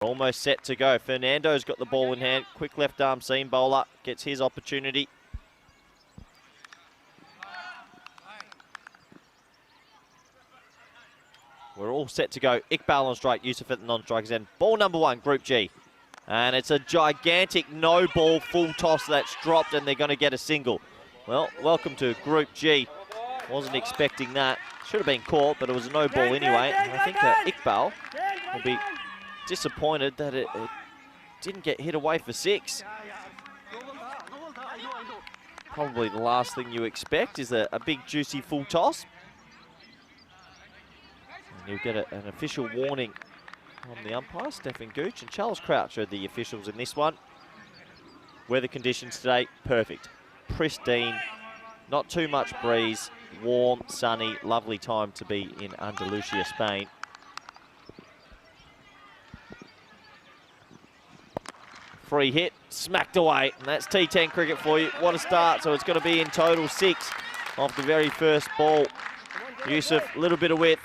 Almost set to go. Fernando's got the ball in hand. Quick left arm seam bowler. Gets his opportunity. We're all set to go. Iqbal on strike. Yusuf at the non-strikers end. Ball number 1, Group G. And it's a gigantic no ball full toss that's dropped, and they're going to get a single. Well, welcome to Group G. Wasn't expecting that. Should have been caught, but it was a no ball anyway. And I think Iqbal will be disappointed that it didn't get hit away for 6. Probably the last thing you expect is a big juicy full toss. And you'll get an official warning from the umpire, Stefan Gooch, and Charles Crouch are the officials in this one. Weather conditions today, perfect. Pristine, not too much breeze, warm, sunny, lovely time to be in Andalusia, Spain. Free hit, smacked away, and that's T10 cricket for you. What a start. So it's going to be in total 6 off the very first ball. Yusuf, a little bit of width,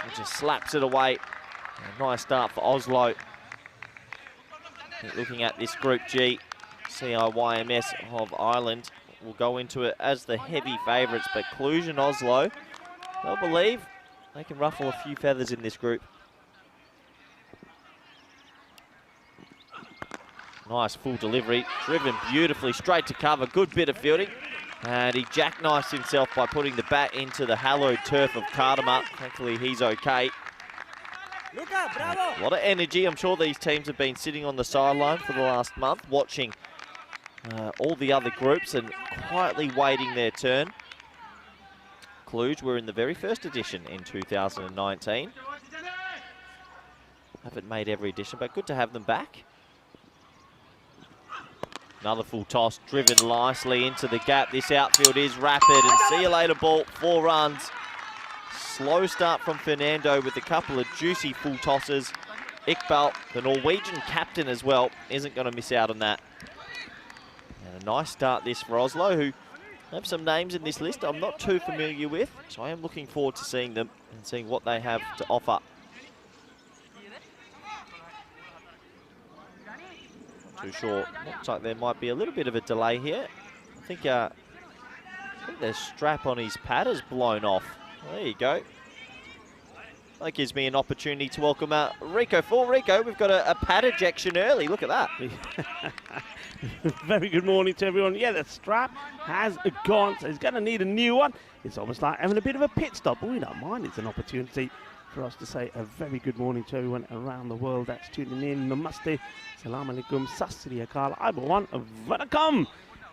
and just slaps it away. A nice start for Oslo. Looking at this Group G, CIYMS of Ireland will go into it as the heavy favourites, but Cluj and Oslo, they'll believe they can ruffle a few feathers in this group. Nice full delivery, driven beautifully, straight to cover, good bit of fielding. And he jackknifes himself by putting the bat into the hallowed turf of Cartama. Thankfully, he's okay. A lot of energy. I'm sure these teams have been sitting on the sideline for the last month, watching all the other groups and quietly waiting their turn. Cluj were in the very first edition in 2019. Haven't made every edition, but good to have them back. Another full toss, driven nicely into the gap. This outfield is rapid, and see you later ball, 4 runs. Slow start from Fernando with a couple of juicy full tosses. Iqbal, the Norwegian captain as well, isn't going to miss out on that. And a nice start this for Oslo, who have some names in this list I'm not too familiar with, so I am looking forward to seeing them and seeing what they have to offer. Too sure. Looks like there might be a little bit of a delay here. I think the strap on his pad has blown off. There you go. That gives me an opportunity to welcome Rico. For Rico, we've got a pad ejection early. Look at that. Very good morning to everyone. Yeah, the strap has gone, so he's going to need a new one. It's almost like having a bit of a pit stop, but we don't mind. It's an opportunity for us to say a very good morning to everyone around the world that's tuning in. Namaste, salam alaikum, sasri akal, aibawan, vanakkam.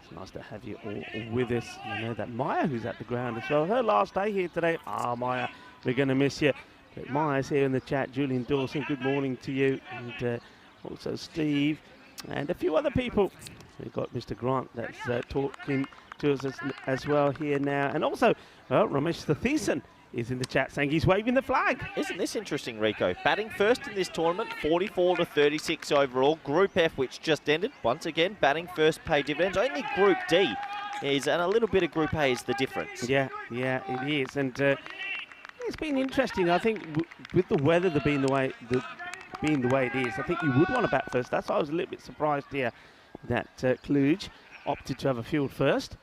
It's nice to have you all with us. You know that Maya, who's at the ground as well, her last day here today. Maya, we're going to miss you. But Maya's here in the chat. Julian Dawson, good morning to you. And also Steve and a few other people. We've got Mr. Grant that's talking to us as well here now. And also, Ramesh Satheesan is in the chat saying he's waving the flag. Isn't this interesting, Rico? Batting first in this tournament, 44 to 36 overall. Group F, which just ended, once again, batting first, pay dividends. Only Group D is, and a little bit of Group A is the difference. Yeah, it is. And it's been interesting. I think with the weather being the way it is, I think you would want to bat first. That's why I was a little bit surprised here that Cluj opted to have a field first.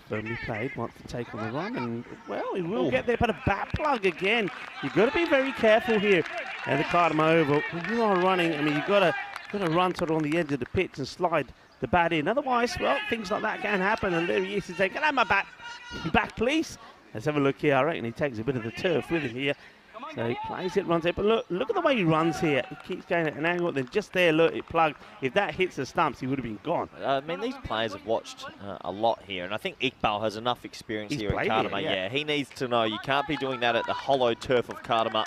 Firmly played, wants to take on the run, and well, he will get there, but a bat plug again. You've got to be very careful here at the Cartama Oval. When you are running, I mean, you've got to run sort of on the edge of the pitch and slide the bat in. Otherwise, well, things like that can happen. And there he is, he's saying, "Can I have my bat back, please?" Let's have a look here. I reckon he takes a bit of the turf with him here. So he plays it, runs it, but look at the way he runs here. He keeps going at an angle, then just there, look, it plugged. If that hits the stumps, he would have been gone. I mean, these players have watched a lot here, and I think Iqbal has enough experience here at Cartama. Yeah, he needs to know you can't be doing that at the hollow turf of Cartama.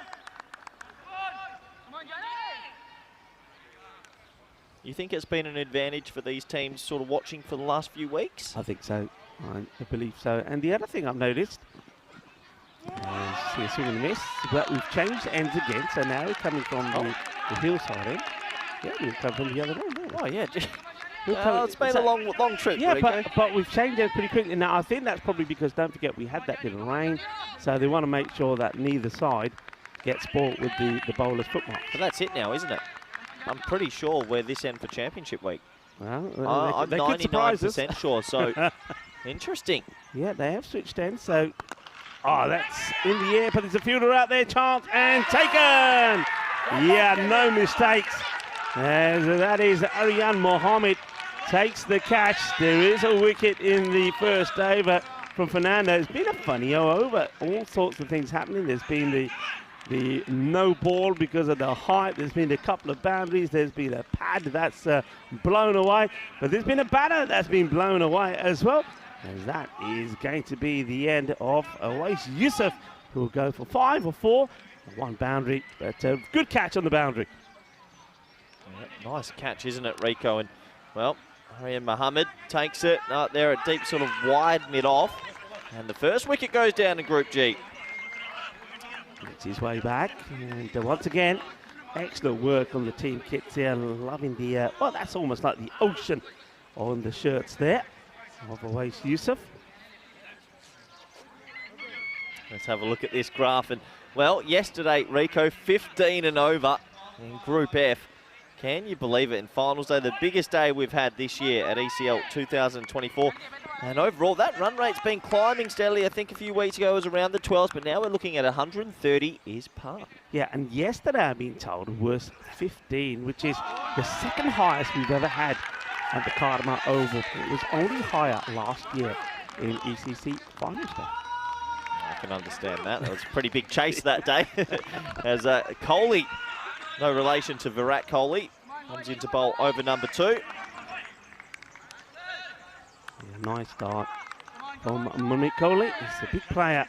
You think it's been an advantage for these teams sort of watching for the last few weeks? I think so. I believe so. And the other thing I've noticed, see a swing and a miss, but we've changed ends again, so now we're coming from the hillside end. Yeah, we've come from the other end. Oh, yeah. It's been a long trip. Yeah, but we've changed it pretty quickly. Now, I think that's probably because, don't forget, we had that bit of rain, so they want to make sure that neither side get sport with the bowler's footmark. But that's it now, isn't it? I'm pretty sure we're this end for championship week. Well, I'm they could surprise us. 99% sure, so interesting. Yeah, they have switched ends, so... Oh, that's in the air, but there's a fielder out there, chance, and taken! Yeah, no mistakes. As that is Aryan Mohammed takes the catch. There is a wicket in the first over from Fernando. It's been a funny over. All sorts of things happening. There's been the no ball because of the height. There's been a couple of boundaries. There's been a pad that's blown away. But there's been a batter that's been blown away as well. And that is going to be the end of Awais Yusuf, who will go for 5 or 4. One boundary, but good catch on the boundary. Yeah, nice catch, isn't it, Rico? And, well, Aryan Mohammed takes it out there, a deep sort of wide mid-off. And the first wicket goes down in Group G. Gets his way back, and once again, excellent work on the team kits here. Loving the, well, that's almost like the ocean on the shirts there of Awais Yusuf. Let's have a look at this graph. And, well, yesterday, Rico, 15 and over in Group F. Can you believe it? In finals day, the biggest day we've had this year at ECL 2024. And overall, that run rate's been climbing steadily. I think a few weeks ago it was around the 12s, but now we're looking at 130 is par. Yeah, and yesterday I've been told was 15, which is the second highest we've ever had at the Cartama Oval. It was only higher last year in ECC finals day. I can understand that. That was a pretty big chase that day. As Kohli, no relation to Virat Kohli, comes into bowl over number 2. Yeah, nice start from Munir Kohli. He's a big player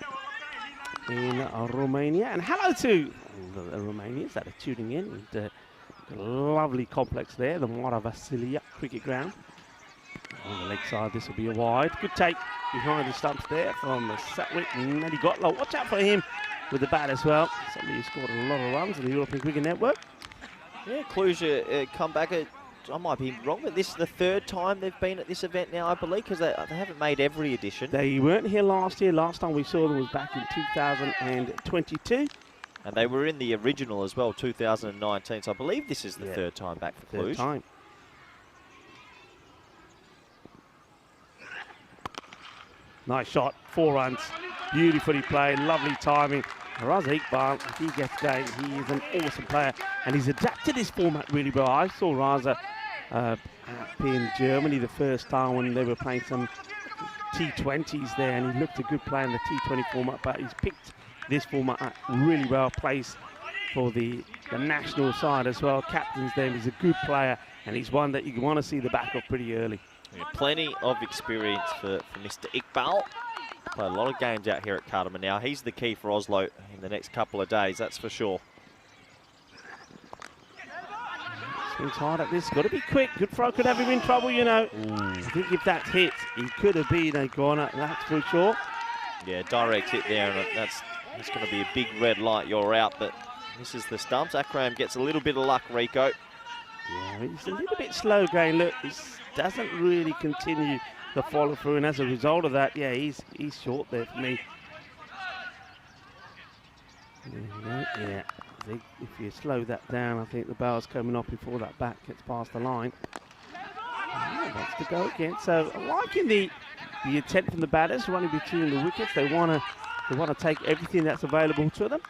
in Romania. And hello to the Romanians that are tuning in. And, a lovely complex there, the Mara Vasilia cricket ground. On the leg side, this will be a wide. Good take behind the stumps there from Satwik and Nelly Gotlow. Watch out for him with the bat as well. Somebody who scored a lot of runs in the European Cricket Network. Yeah, Cluj come back. I might be wrong, but this is the 3rd time they've been at this event now, I believe, because they haven't made every edition. They weren't here last year. Last time we saw them was back in 2022. And they were in the original as well, 2019. So I believe this is the 3rd time back for Cluj. 3rd time. Nice shot, 4 runs, beautifully played, lovely timing. Raza Iqbal, if he gets going, he is an awesome player, and he's adapted his format really well. I saw Raza up in Germany the first time when they were playing some T20s there, and he looked a good player in the T20 format, but he's picked this format up really well, plays for the national side as well, captains them. He's a good player, and he's one that you want to see the back of pretty early. Yeah, plenty of experience for Mr. Iqbal. Play a lot of games out here at Cartama now. He's the key for Oslo in the next couple of days, that's for sure. Swings hard at this, got to be quick. Good throw, could have him in trouble, you know. I think if that's hit, he could have been a goner, that's for sure. Yeah, direct hit there, and that's going to be a big red light, you're out, but this is the stumps. Akram gets a little bit of luck, Rico. Yeah, he's a little bit slow going. Look, he doesn't really continue the follow through, and as a result of that, yeah, he's short there for me. Yeah, I think if you slow that down, I think the bow's coming off before that bat gets past the line. Yeah, wants to go again. So I'm liking the intent from the batters running between the wickets. They want to take everything that's available to them.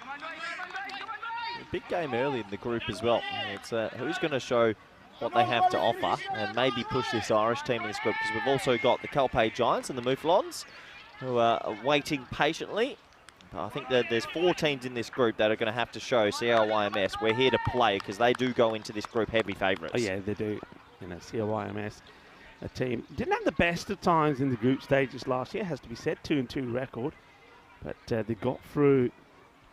A big game early in the group as well. It's who's going to show what they have to offer and maybe push this Irish team in this group, because we've also got the Calpe Giants and the Mouflons who are waiting patiently. But I think that there's 4 teams in this group that are going to have to show CLYMS we're here to play, because they do go into this group heavy favourites. Oh yeah, they do. You know, CLYMS, a team didn't have the best of times in the group stages last year, has to be said, 2-2 record, but they got through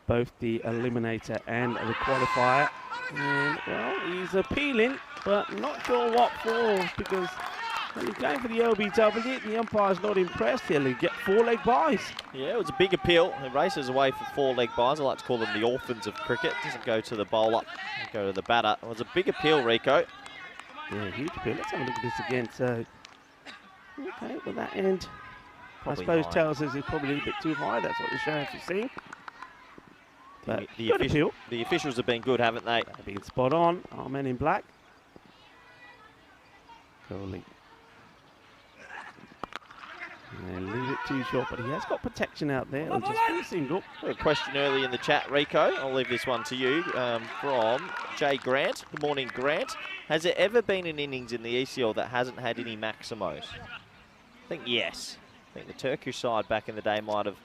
both the eliminator and the qualifier. And, well, he's appealing, but not sure what for, because when he's going for the LBW, the umpire's not impressed. He'll get 4-leg buys. Yeah, it was a big appeal. It races away for 4-leg buys. I like to call them the orphans of cricket. It doesn't go to the bowler, it go to the batter. It was a big appeal, Rico. Yeah, huge appeal. Let's have a look at this again. So, okay, well, that end, probably I suppose, high. Tells us it's probably a little bit too high. That's what the sheriff is seeing. But the officials have been good, haven't they? They've been spot on. Our men in black. Goalie. And leave it too short, but he has got protection out there. It'll just be a single. A question early in the chat, Rico. I'll leave this one to you from Jay Grant. Good morning, Grant. Has there ever been an innings in the ECL that hasn't had any Maximos? I think yes. I think the Turkish side back in the day might have.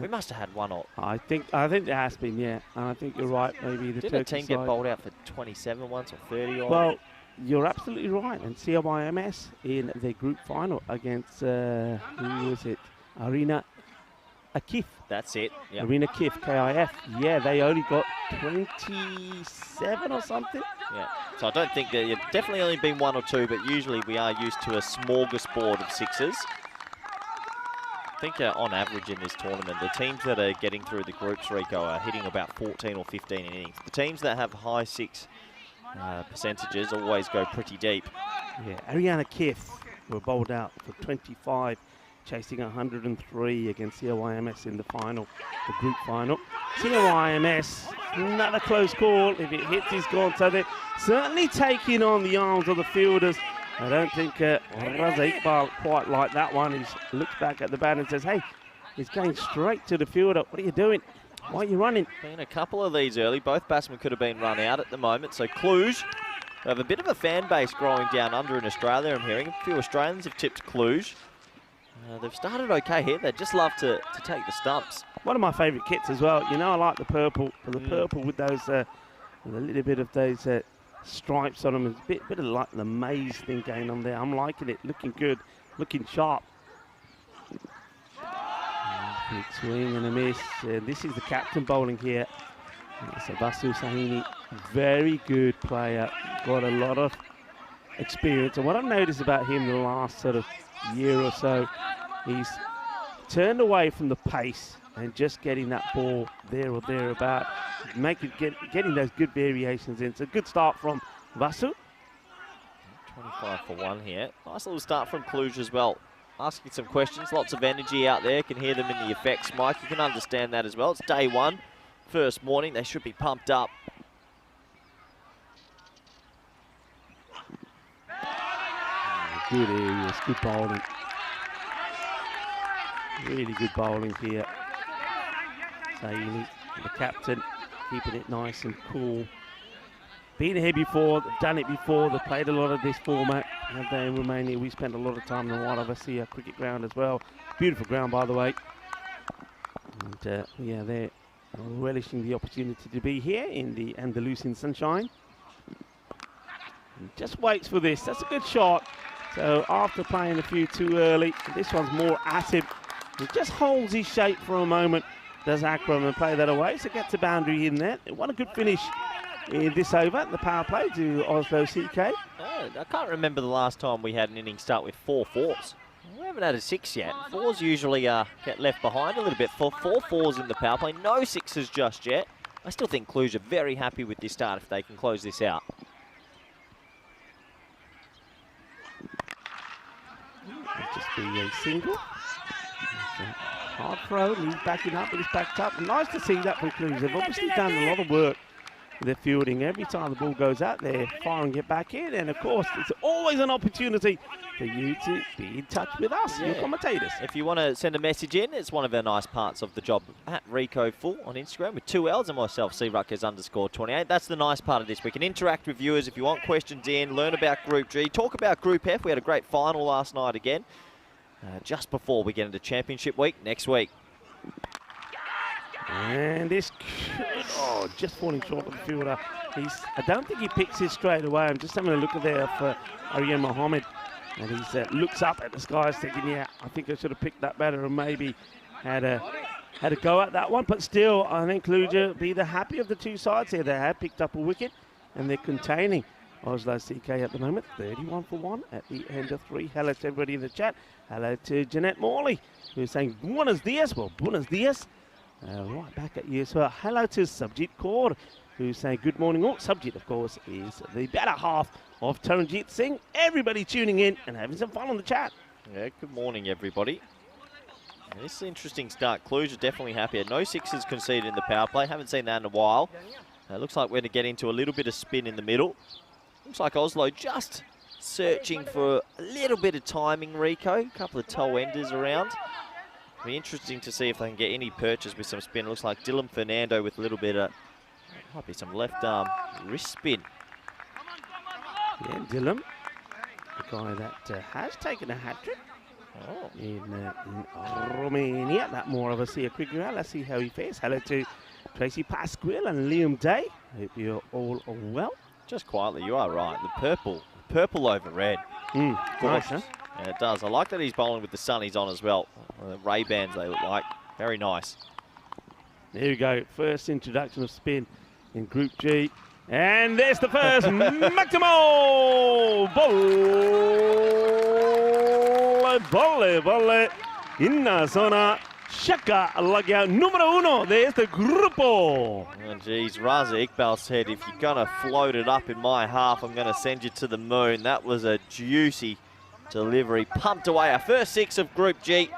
We must have had one. I think there has been, yeah. And I think you're right. Maybe the Did Turkish a team side get bowled out for 27 once or 30 odd? Well, you're absolutely right. And CYMS in the group final against, who was it? Arena Akif. That's it. Yep. Arena Kif, KIF. Yeah, they only got 27 or something. Yeah. So I don't think there's definitely only been one or two, but usually we are used to a smorgasbord of sixes. I think on average in this tournament, the teams that are getting through the groups, Rico, are hitting about 14 or 15 innings. The teams that have high six percentages always go pretty deep. Yeah, Ariana Kif were bowled out for 25, chasing 103 against CYMS in the final, the group final. CYMS, another close call. If it hits, he's gone. So they're certainly taking on the arms of the fielders. I don't think Raza Iqbal quite like that one. He looks back at the bat and says, hey, he's going straight to the fielder. What are you doing? Why are you running? Been a couple of these early. Both batsmen could have been run out at the moment. So Cluj have a bit of a fan base growing down under in Australia, I'm hearing. A few Australians have tipped Cluj. They've started okay here. They'd just love to take the stumps. One of my favourite kits as well. You know, I like the purple. The purple with those, with a little bit of those stripes on them. It's a bit of like the maze thing going on there. I'm liking it. Looking good. Looking sharp. Big swing and a miss. This is the captain bowling here. So Vasu Sahini, very good player. Got a lot of experience. And what I've noticed about him the last sort of year or so, he's turned away from the pace and just getting that ball there or thereabout, getting those good variations in. It's a good start from Vasu. 25 for one here. Nice little start from Cluj as well. Asking some questions, lots of energy out there. Can hear them in the effects, Mike. You can understand that as well. It's day one, first morning. They should be pumped up. Good areas, good bowling. Really good bowling here. Saini, the captain, keeping it nice and cool. Been here before, they've done it before, they've played a lot of this format. And they in Romania, we spent a lot of time in the White Overseas cricket ground as well. Beautiful ground, by the way. And yeah, they're relishing the opportunity to be here in the Andalusian sunshine. And just waits for this, that's a good shot. So after playing a few too early, this one's more at him. He just holds his shape for a moment, does Akram, and play that away. So gets a boundary in there. They want a good finish in this over, the power play to Oslo CK. I can't remember the last time we had an inning start with 4 fours. We haven't had a 6 yet. 4s usually get left behind a little bit. 4 fours in the power play, no 6s just yet. I still think Cluj are very happy with this start if they can close this out. It'll just be a single. Hard throw, and he's backing up, and he's backed up. And nice to see that from Cluj. They've obviously done a lot of work with their fielding. Every time the ball goes out, they're firing it back in. And of course, it's always an opportunity for you to be in touch with us, your commentators. If you want to send a message in, it's one of our nice parts of the job. At Rico Full on Instagram with 2 L's and myself, cruckers_28. That's the nice part of this. We can interact with viewers if you want questions in, learn about Group G, talk about Group F. We had a great final last night again. Just before we get into Championship Week next week. And this, just falling short of the fielder. I don't think he picks it straight away. I'm just having a look at there for Aryan Mohammed. And he looks up at the skies thinking, yeah, I think I should have picked that better and maybe had a go at that one. But still, I think Cluj be the happy of the two sides here. They have picked up a wicket and they're containing Oslo CK at the moment. 31 for 1 at the end of 3. Hello to everybody in the chat. Hello to Jeanette Morley, who's saying buenos dias. Well, buenos dias. Right back at you as well. Hello to Subjit Kaur, who's saying good morning. Oh, Subjit, of course, is the better half of Taranjit Singh. Everybody tuning in and having some fun on the chat. Yeah, good morning, everybody. This is an interesting start. Cluj are definitely happier. No sixes conceded in the power play. Haven't seen that in a while. Looks like we're going to get into a little bit of spin in the middle. Looks like Oslo just searching for a little bit of timing, Rico. A couple of toe enders around. Be interesting to see if they can get any purchase with some spin. Looks like Dylan Fernando with a little bit of, might be some left arm wrist spin. Yeah, Dylan, the guy that has taken a hat-trick in Romania. That more of a see a quick round. Let's see how he fares. Hello to Tracy Pasquille and Liam Day. Hope you're all well. Just quietly, you are right. The purple over red. Nice, huh? Yeah, it does. I like that he's bowling with the sunnies on as well. The Ray-Bans they look like. Very nice. There we go. First introduction of spin in Group G. And there's the first Maximo! Volley. In la zona. Shaka lagya numero uno. There's the Grupo. Oh, geez, Raza Iqbal said, if you're going to float it up in my half, I'm going to send you to the moon. That was a juicy delivery. Pumped away our first 6 of Group G.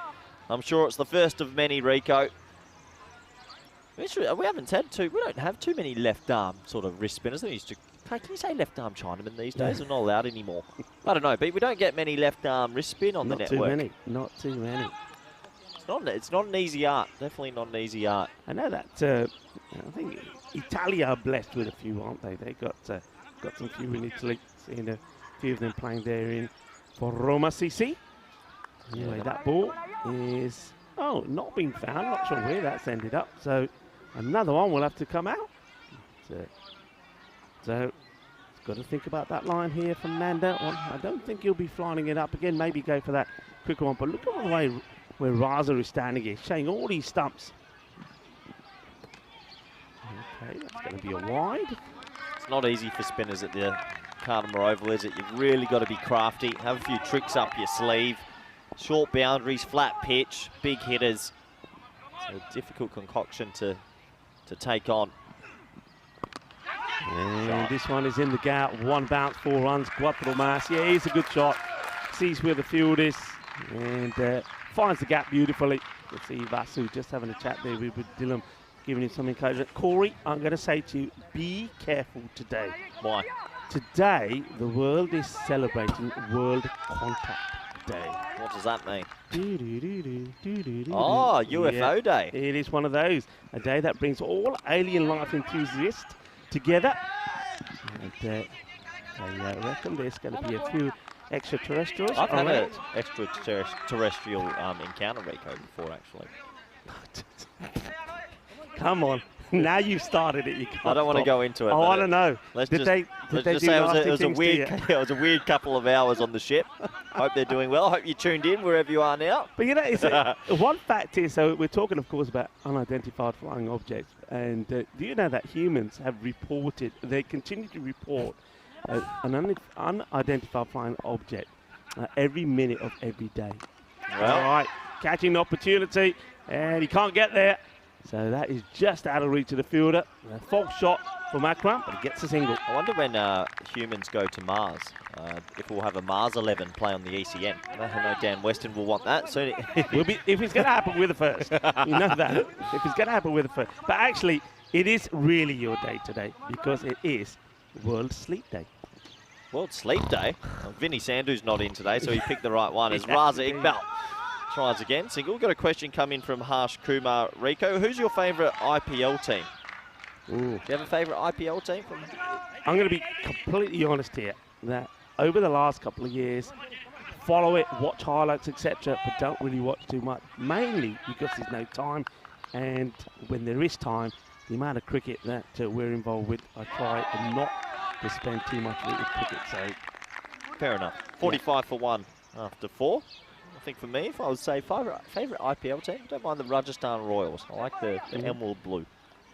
I'm sure it's the first of many, Rico. We haven't had we don't have too many left arm sort of wrist spinners. They used to, can you say left arm Chinaman these days? They're not allowed anymore. I don't know, but we don't get many left arm wrist spin on the network. Not too many. It's not an easy art. Definitely not an easy art. I know that. I think Italia are blessed with a few, aren't they? They got some few in Italy. Seeing a few of them playing there in for Roma CC. Anyway, that ball is not being found. Not sure where that's ended up. So another one will have to come out. So it's got to think about that line here from Nando. I don't think he'll be flying it up again. Maybe go for that quicker one. But look at the way where Raza is standing here, showing all these stumps. Okay, that's going to be a wide. It's not easy for spinners at the Cartama Oval, is it? You've really got to be crafty, have a few tricks up your sleeve. Short boundaries, flat pitch, big hitters. It's a difficult concoction to take on. And this one is in the gap. 1 bounce, 4 runs, cuatro más. Yeah, he's a good shot. Sees where the field is and finds the gap beautifully. Let's see Vasu just having a chat there with Dylan, giving him some encouragement. Corey, I'm going to say to you, be careful today. Why? Today, the world is celebrating World Contact Day. What does that mean? Oh, UFO Day. It is one of those. A day that brings all alien life enthusiasts together. And I reckon there's going to be a few extraterrestrials. I've had an extraterrestrial encounter, Rico, before, actually. Come on. Now you've started it. You can't I don't want to go into it. I don't know. Let's just say it was a weird couple of hours on the ship. Hope they're doing well. Hope you tuned in wherever you are now. But you know, one fact is, so we're talking, of course, about unidentified flying objects. And do you know that humans have reported, they continue to report an unidentified flying object every minute of every day. Well, all right, catching the opportunity, and he can't get there. So that is just out of reach of the fielder. A false shot from Akram, but he gets a single. I wonder when humans go to Mars, if we'll have a Mars 11 play on the ECN. I know Dan Weston will want that. So if it's going to happen, we're the first. You know that. If it's going to happen, we're the first. But actually, it is really your day today because it is World Sleep Day. World Sleep Day? Well, Vinny Sandhu's not in today, so he picked the right one. As Raza Iqbal tries again. Single. We've got a question come in from Harsh Kumar. Rico, who's your favourite IPL team? Ooh. Do you have a favourite IPL team? I'm going to be completely honest here, that over the last couple of years, follow it, watch highlights, etc., but don't really watch too much, mainly because there's no time, and when there is time, the amount of cricket that we're involved with, I try not to spend too much with cricket. So fair enough. 45 for 1 after 4. I think for me, if I would say favourite IPL team, don't mind the Rajasthan Royals. I like the emerald blue.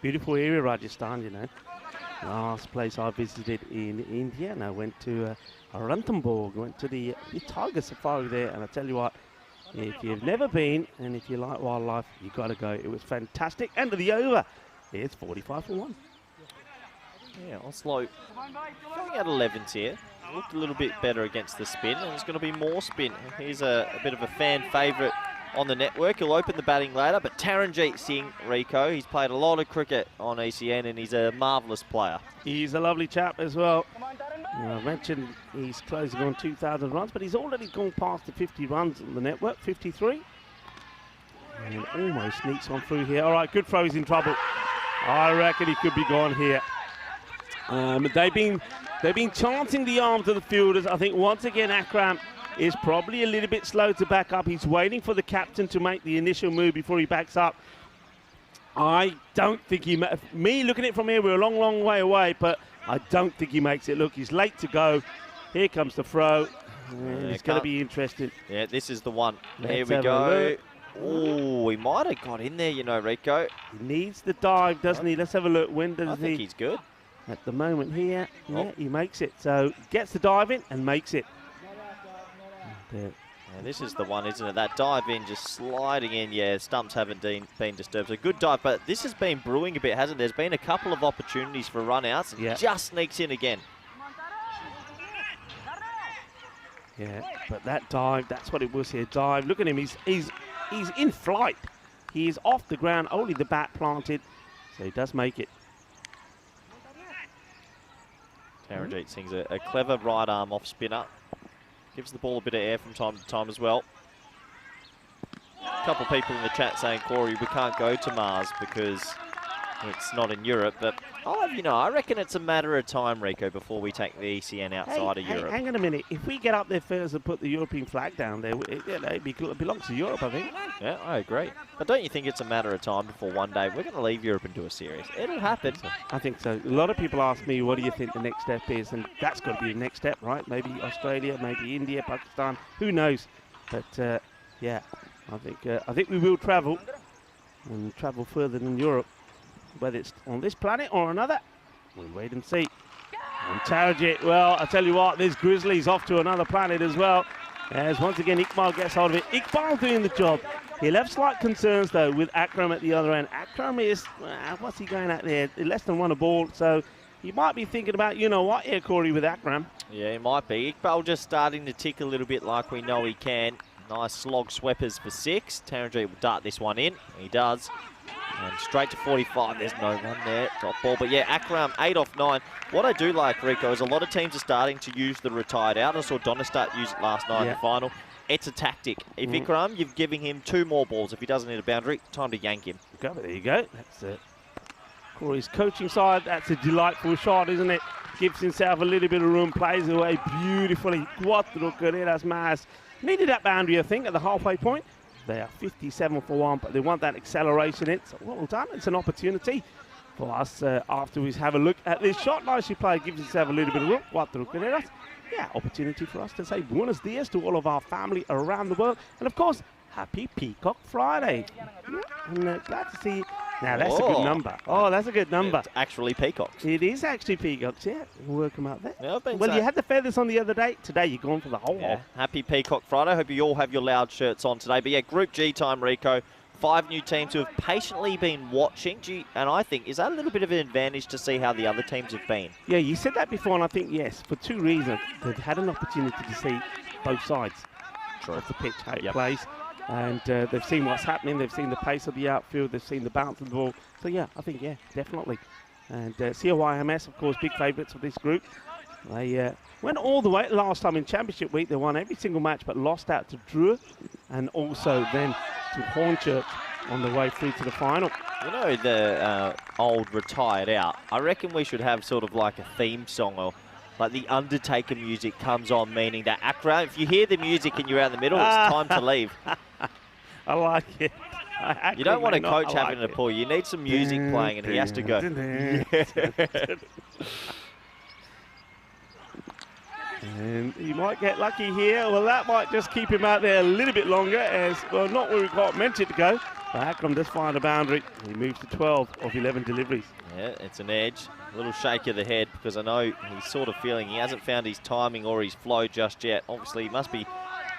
Beautiful area, Rajasthan, you know. Last place I visited in India, and I went to Ranthambore, went to the Tiger Safari there, and I tell you what, if you've never been, and if you like wildlife, you've got to go. It was fantastic. End of the over. It's 45 for 1. Yeah, Oslo going at 11s here. Looked a little bit better against the spin, and there's going to be more spin. Here's a bit of a fan favourite on the network. He'll open the batting later, but Taranjeet Singh, Rico, he's played a lot of cricket on ECN and he's a marvellous player. He's a lovely chap as well. I mentioned he's closing on 2,000 runs, but he's already gone past the 50 runs on the network, 53. And almost sneaks on through here. All right, good throw, he's in trouble. I reckon he could be gone here. They've been chancing the arms of the fielders. I think once again Akram is probably a little bit slow to back up. He's waiting for the captain to make the initial move before he backs up. I don't think he... Me looking at it from here, we're a long, long way away, but I don't think he makes it. Look, he's late to go. Here comes the throw. It's going to be interesting. Yeah, this is the one. Here we go. Oh, he might have got in there, you know, Rico. He needs the dive, doesn't he? Let's have a look. When does he... I think he's good. At the moment here, yeah, he makes it. So gets the dive in and makes it. Yeah, this is the one, isn't it? That dive in, just sliding in. Yeah, stumps haven't been disturbed. So good dive, but this has been brewing a bit, hasn't there? There's been a couple of opportunities for run-outs and just sneaks in again. Yeah, but that dive, that's what it was here. Dive. Look at him. He's in flight. He is off the ground, only the bat planted. So he does make it. Taranjeet Singh's a clever right arm off spinner. Gives the ball a bit of air from time to time as well. A couple of people in the chat saying, Corey, we can't go to Mars because it's not in Europe. But I'll have you know, I reckon it's a matter of time, Rico, before we take the ECN outside of Europe. Hang on a minute. If we get up there first and put the European flag down there, it belongs to Europe, I think. Yeah, I agree. But don't you think it's a matter of time before one day we're going to leave Europe and do a series? It'll happen. I think so. A lot of people ask me, what do you think the next step is? And that's got to be the next step, right? Maybe Australia, maybe India, Pakistan. Who knows? But, yeah, I think we will travel and travel further than Europe. Whether it's on this planet or another, we'll wait and see. And Taranjeet, well, I tell you what, this Grizzly's off to another planet as well. As once again, Iqbal gets hold of it. Iqbal doing the job. He'll have slight concerns, though, with Akram at the other end. Akram is, what's he going at there? Less than one a ball, so he might be thinking about, you know what, here, Corey, with Akram. Yeah, he might be. Iqbal just starting to tick a little bit like we know he can. Nice slog sweepers for 6. Taranjeet will dart this one in. He does. And straight to 45, there's no run there, drop ball. But yeah, Akram, 8 off 9. What I do like, Rico, is a lot of teams are starting to use the retired out. I saw Donnerstadt use it last night in the final. It's a tactic. If Ikram, you're giving him 2 more balls. If he doesn't hit a boundary, time to yank him. There you go. That's it. Corey's coaching side, that's a delightful shot, isn't it? Gives himself a little bit of room, plays away beautifully. Quattro carreras más. Needed that boundary, I think, at the halfway point. They are 57 for 1, but they want that acceleration in. So well done. It's an opportunity for us after we have a look at this shot. Nicely played, gives himself a little bit of room. Cuatro carreras. Yeah, opportunity for us to say buenos dias to all of our family around the world. And of course, happy Peacock Friday. And glad to see. Now that's a good number. Oh, that's a good number. It's actually peacocks. It is actually peacocks, yeah. We'll work them out there. Yeah, well, you had the feathers on the other day. Today you're going for the whole lot. Happy Peacock Friday. Hope you all have your loud shirts on today. But yeah, Group G time, Rico. 5 new teams who have patiently been watching. And I think, is that a little bit of an advantage to see how the other teams have been? Yeah, you said that before, and I think, yes, for 2 reasons. They've had an opportunity to see both sides of the pitch, how it plays. And they've seen what's happening. They've seen the pace of the outfield. They've seen the bounce of the ball. So, yeah, I think, yeah, definitely. And COIMS, of course, big favourites of this group. They went all the way last time in Championship Week. They won every single match but lost out to Drew and also then to Hornchurch on the way through to the final. You know, the old retired out. I reckon we should have sort of like a theme song or like the Undertaker music comes on, meaning that Akram, if you hear the music and you're out in the middle, it's time to leave. I like it. You don't want a coach having to pull. You need some music playing and he has to go. And he might get lucky here. Well, that might just keep him out there a little bit longer as, well, not where we got meant it to go. But Akram does find a boundary. He moves to 12 of 11 deliveries. Yeah, it's an edge. A little shake of the head because I know he's sort of feeling he hasn't found his timing or his flow just yet. Obviously, he must be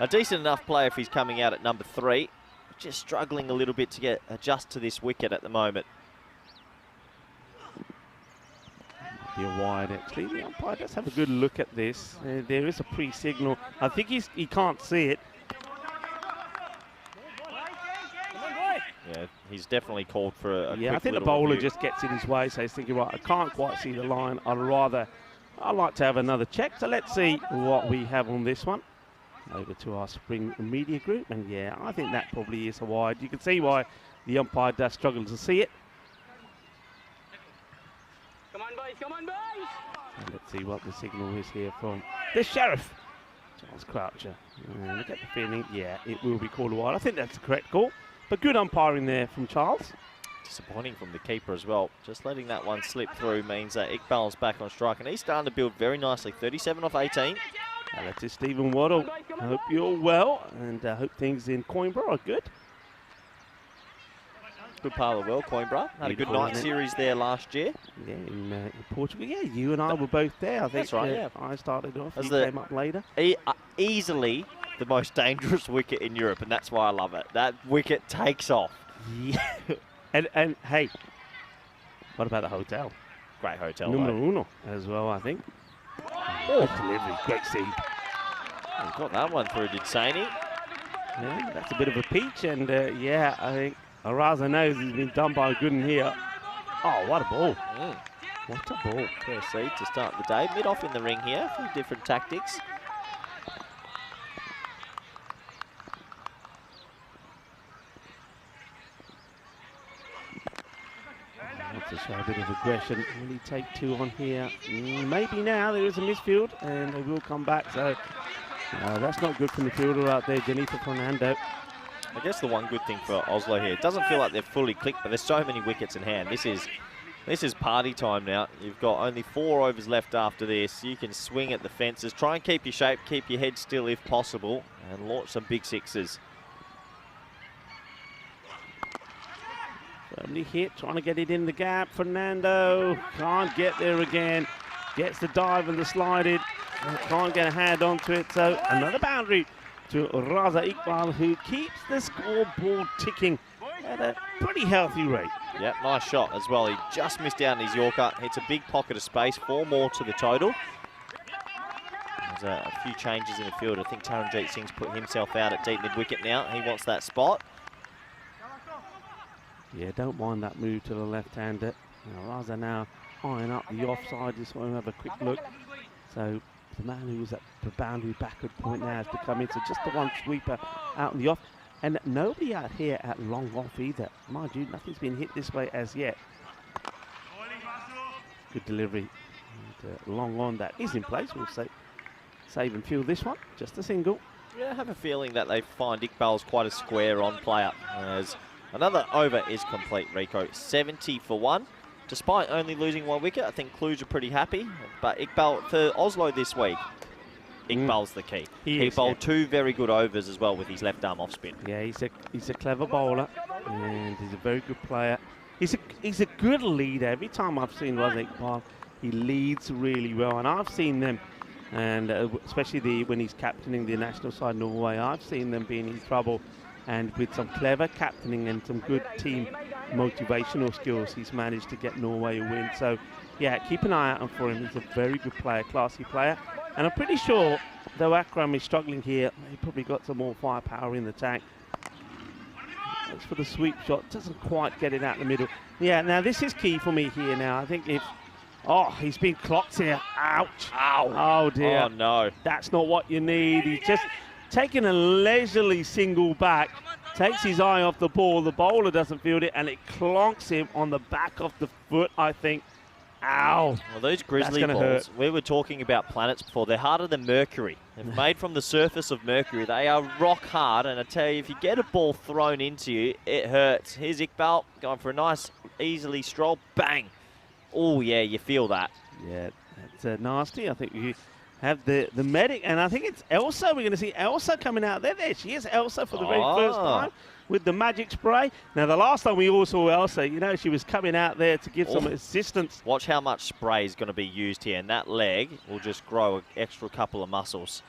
a decent enough player if he's coming out at number 3. Just struggling a little bit to adjust to this wicket at the moment. Here wide, actually. The umpire does have a good look at this. There is a pre-signal. I think he can't see it. he's definitely called for a Yeah, quick I think the little bowler review. just gets in his way, so he's thinking, right, I can't quite see the line. I'd like to have another check. So let's see what we have on this one. Over to our spring media group, and yeah, I think that probably is a wide. You can see why the umpire does struggle to see it. Come on, boys, come on, boys! And let's see what the signal is here from the sheriff, Charles Croucher. And I get the feeling, yeah, it will be called a wide. I think that's the correct call, but good umpiring there from Charles. Disappointing from the keeper as well. Just letting that one slip through means that Iqbal's back on strike, and he's starting to build very nicely. 37 off 18. And that's it, Stephen Waddle. I hope you're well, and I hope things in Coimbra are good. Good part of the world, Coimbra. Had a good night series there last year. Yeah, in Portugal. Yeah, you and I were both there. I think that's right, yeah. I started off, As you came up later. Easily the most dangerous wicket in Europe, and that's why I love it. That wicket takes off. Yeah. and hey, what about the hotel? Great hotel, Numero though. uno as well, I think. Oh, delivery, great seed. He got that one through, did Saini. Yeah, that's a bit of a peach, and yeah, I think Araza knows he's been done by a good one here. Oh, what a ball. What a ball. First seed to start the day. Mid-off in the ring here, a few different tactics. To show a bit of aggression. Will he take two on here? Maybe now. There is a misfield, and they will come back. So that's not good from the fielder out there, Janita Fernando. I guess the one good thing for Oslo here, it doesn't feel like they're fully clicked, but there's so many wickets in hand. This is party time now. You've got only 4 overs left after this. You can swing at the fences. Try and keep your shape, keep your head still if possible, and launch some big sixes. Firmly hit, trying to get it in the gap. Fernando can't get there again. Gets the dive and the slide in. Can't get a hand onto it. So another boundary to Raza Iqbal, who keeps the scoreboard ticking at a pretty healthy rate. Yep, nice shot as well. He just missed out on his Yorker. Hits a big pocket of space. 4 more to the total. There's a few changes in the field. I think Taranjeet Singh's put himself out at deep mid-wicket now. He wants that spot. Yeah, don't mind that move to the left-hander. Raza now eyeing up the offside. Just want to have a quick look. So the man who was at the boundary backward point now has to come in. So just the one sweeper out in the off. And nobody out here at long off either. Mind you, nothing's been hit this way as yet. Good delivery. And, long on, that is in place. We'll save and field this one. Just a single. Yeah, I have a feeling that they find Iqbal's quite a square-on player. As another over is complete, Rico. 70 for 1. Despite only losing 1 wicket, I think Cluj are pretty happy. But Iqbal, for Oslo this week, Iqbal's the key. He bowled 2 very good overs as well with his left arm off spin. Yeah, he's a clever bowler, and he's a very good player. He's a good leader. Every time I've seen Raza Iqbal, he leads really well, and I've seen them, and especially when he's captaining the national side Norway, I've seen them being in trouble. And with some clever captaining and some good team motivational skills, he's managed to get Norway a win. So, yeah, keep an eye out for him. He's a very good player, classy player. And I'm pretty sure, though Akram is struggling here, he probably got some more firepower in the tank. As for the sweep shot, doesn't quite get it out the middle. Yeah, now this is key for me here now. I think if... Oh, he's been clocked here. Ouch. Ow. Oh, dear. Oh, no. That's not what you need. He's just... taking a leisurely single back, takes his eye off the ball, the bowler doesn't field it, and it clonks him on the back of the foot, I think. Ow. Well, those grizzly balls, we were talking about planets before, they're harder than Mercury. They're made from the surface of Mercury. They are rock hard, and I tell you, if you get a ball thrown into you, it hurts. Here's Iqbal going for a nice, easily stroll, bang. Oh, yeah, you feel that. Yeah, that's nasty. I think you have the medic, and I think it's Elsa. We're going to see Elsa coming out there. There she is, Elsa, for the very first time with the magic spray. Now, the last time we all saw Elsa, you know, she was coming out there to give some assistance. Watch how much spray is going to be used here, and that leg will just grow an extra couple of muscles.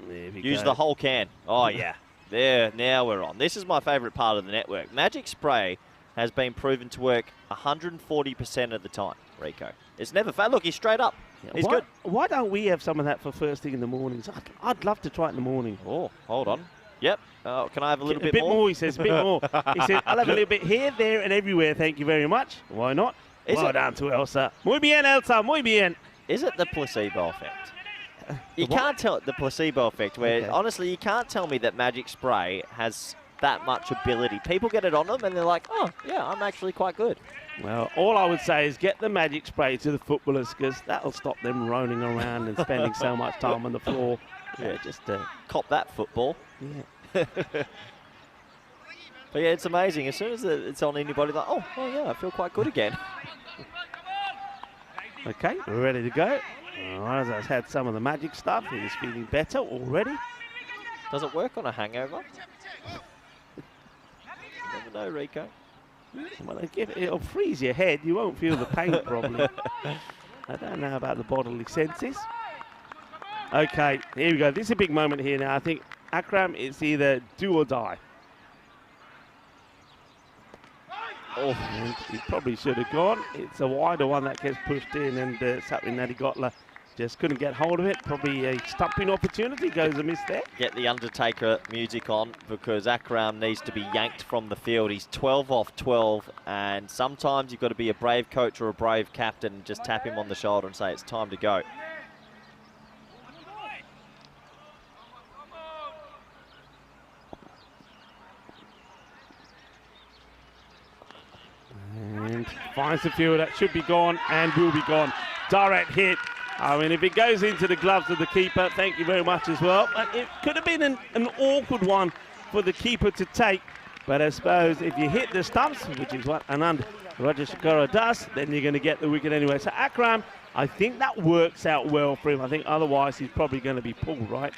Use the whole can. Oh, yeah. There, now we're on. This is my favourite part of the network. Magic spray has been proven to work 140% of the time, Rico. It's never failed. Look, he's straight up. He's good. Why don't we have some of that for first thing in the mornings? I'd love to try it in the morning. Oh, hold on. Yep. Can I have a little A bit bit more? more, he says, a bit more. He said, I'll have a little bit here, there, and everywhere. Thank you very much. Why not? Is Well it- done to Elsa. Muy bien, Elsa. Muy bien. Is it the placebo effect? You The what? can't tell the placebo effect, where Okay. honestly you can't tell me that magic spray has that much ability. People get it on them and they're like, oh yeah, I'm actually quite good. Well, all I would say is get the magic spray to the footballers because that'll stop them roaming around and spending so much time on the floor. Yeah. Just, Cop that football. yeah. But yeah, it's amazing. As soon as it's on anybody, like, oh yeah, I feel quite good again. Okay, we're ready to go. Raza's had some of the magic stuff. He's feeling better already. Does it work on a hangover? You never know, Rico. Well, it'll freeze your head. You won't feel the pain probably. I don't know about the bodily senses. Okay, here we go. This is a big moment here now. I think Akram, it's either do or die. Oh, And he probably should have gone. It's a wider one that gets pushed in, and something that he got just couldn't get hold of it. Probably a stumping opportunity goes amiss there. get the Undertaker music on because Akram needs to be yanked from the field. He's 12 off 12, and sometimes you've got to be a brave coach or a brave captain and just tap him on the shoulder and say it's time to go. And finds the field that should be gone and will be gone. Direct hit. I mean, if it goes into the gloves of the keeper, thank you very much as well. But it could have been an awkward one for the keeper to take. But I suppose if you hit the stumps, which is what Anand Rajashekara does, then you're going to get the wicket anyway. So Akram, I think that works out well for him. I think otherwise he's probably going to be pulled, right?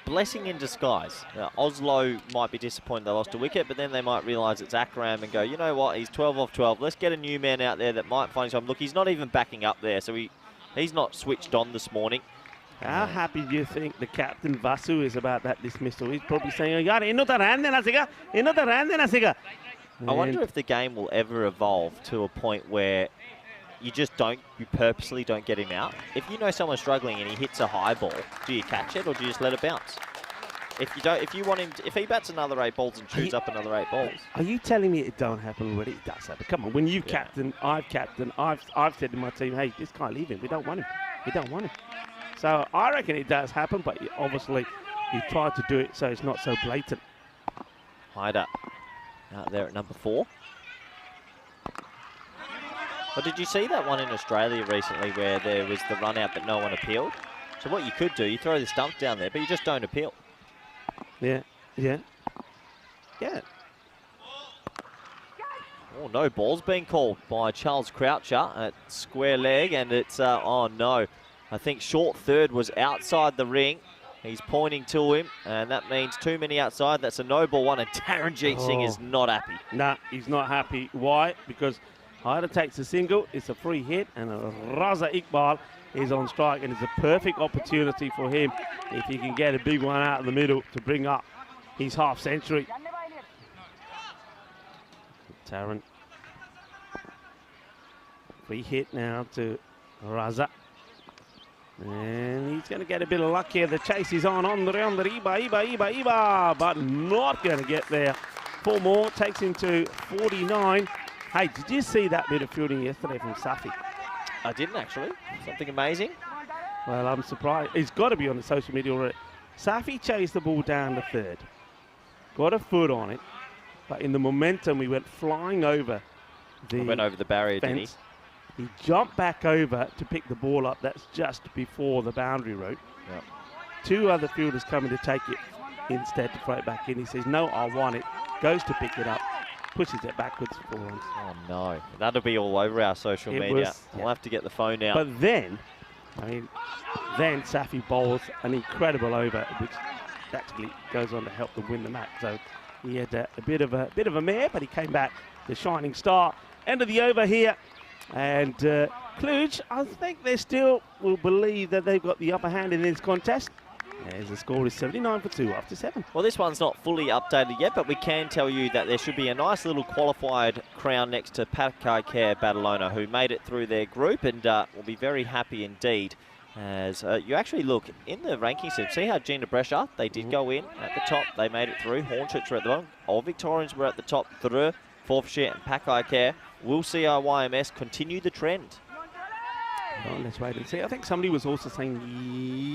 Blessing in disguise. Oslo might be disappointed they lost a wicket, but then they might realise it's Akram and go, you know what, he's 12 off 12. Let's get a new man out there that might find his home. Look, he's not even backing up there, so he's not switched on this morning. How happy do you think the captain Vasu is about that dismissal? He's probably saying, "Yaar, inota run dena siga, inota run dena siga." I wonder if the game will ever evolve to a point where you purposely don't get him out. If you know someone's struggling and he hits a high ball, do you catch it or do you just let it bounce? If he bats another 8 balls and chews up another 8 balls. Are you telling me it don't happen already? It does happen. Come on, when you've captained, I've said to my team, hey, this guy leave him. We don't want him. We don't want him. So I reckon it does happen, but obviously you try to do it so it's not so blatant. Hyder out there at number 4. But did you see that one in Australia recently where there was the run out but no one appealed? So what you could do, you throw the stump down there, but you just don't appeal. Yeah. Oh, no ball's being called by Charles Croucher at square leg, and it's, oh no. I think short third was outside the ring. He's pointing to him, and that means too many outside. That's a no ball one, and Taranjeet Singh is not happy. Nah, he's not happy. Why? Because Hyder takes a single, it's a free hit, and Raza Iqbal is on strike, and it's a perfect opportunity for him if he can get a big one out of the middle to bring up his half century. Taran. Free hit now to Raza. And he's going to get a bit of luck here. The chase is on the Iba, but not going to get there. 4 more, takes him to 49. Hey, did you see that bit of fielding yesterday from Safi? I didn't actually. Something amazing. Well, I'm surprised. It's got to be on the social media already. Safi chased the ball down to third. Got a foot on it. But in the momentum, we went flying over the Went over the barrier, fence. didn't he? He jumped back over to pick the ball up. That's just before the boundary route. Yep. 2 other fielders coming to take it instead to throw it back in. He says, no, I want it. Goes to pick it up. Pushes it backwards for runs. Oh no, that'll be all over our social media. We'll have to get the phone out. But then, then Safi bowls an incredible over, which actually goes on to help them win the match. So he had a bit of a mare, but he came back, the shining star. End of the over here, and Cluj, I think they still will believe that they've got the upper hand in this contest. As the score is 79 for 2 after 7. Well, this one's not fully updated yet, but we can tell you that there should be a nice little qualified crown next to Pakai Care Badalona, who made it through their group and will be very happy indeed As you actually look in the rankings, see how Gina Brescia, they did go in at the top, they made it through. Hornchurch were at the bottom. All Victorians were at the top. Through Forfshire and Packeye Care. Will see our YMS continue the trend. Well, let's wait and see. I think somebody was also saying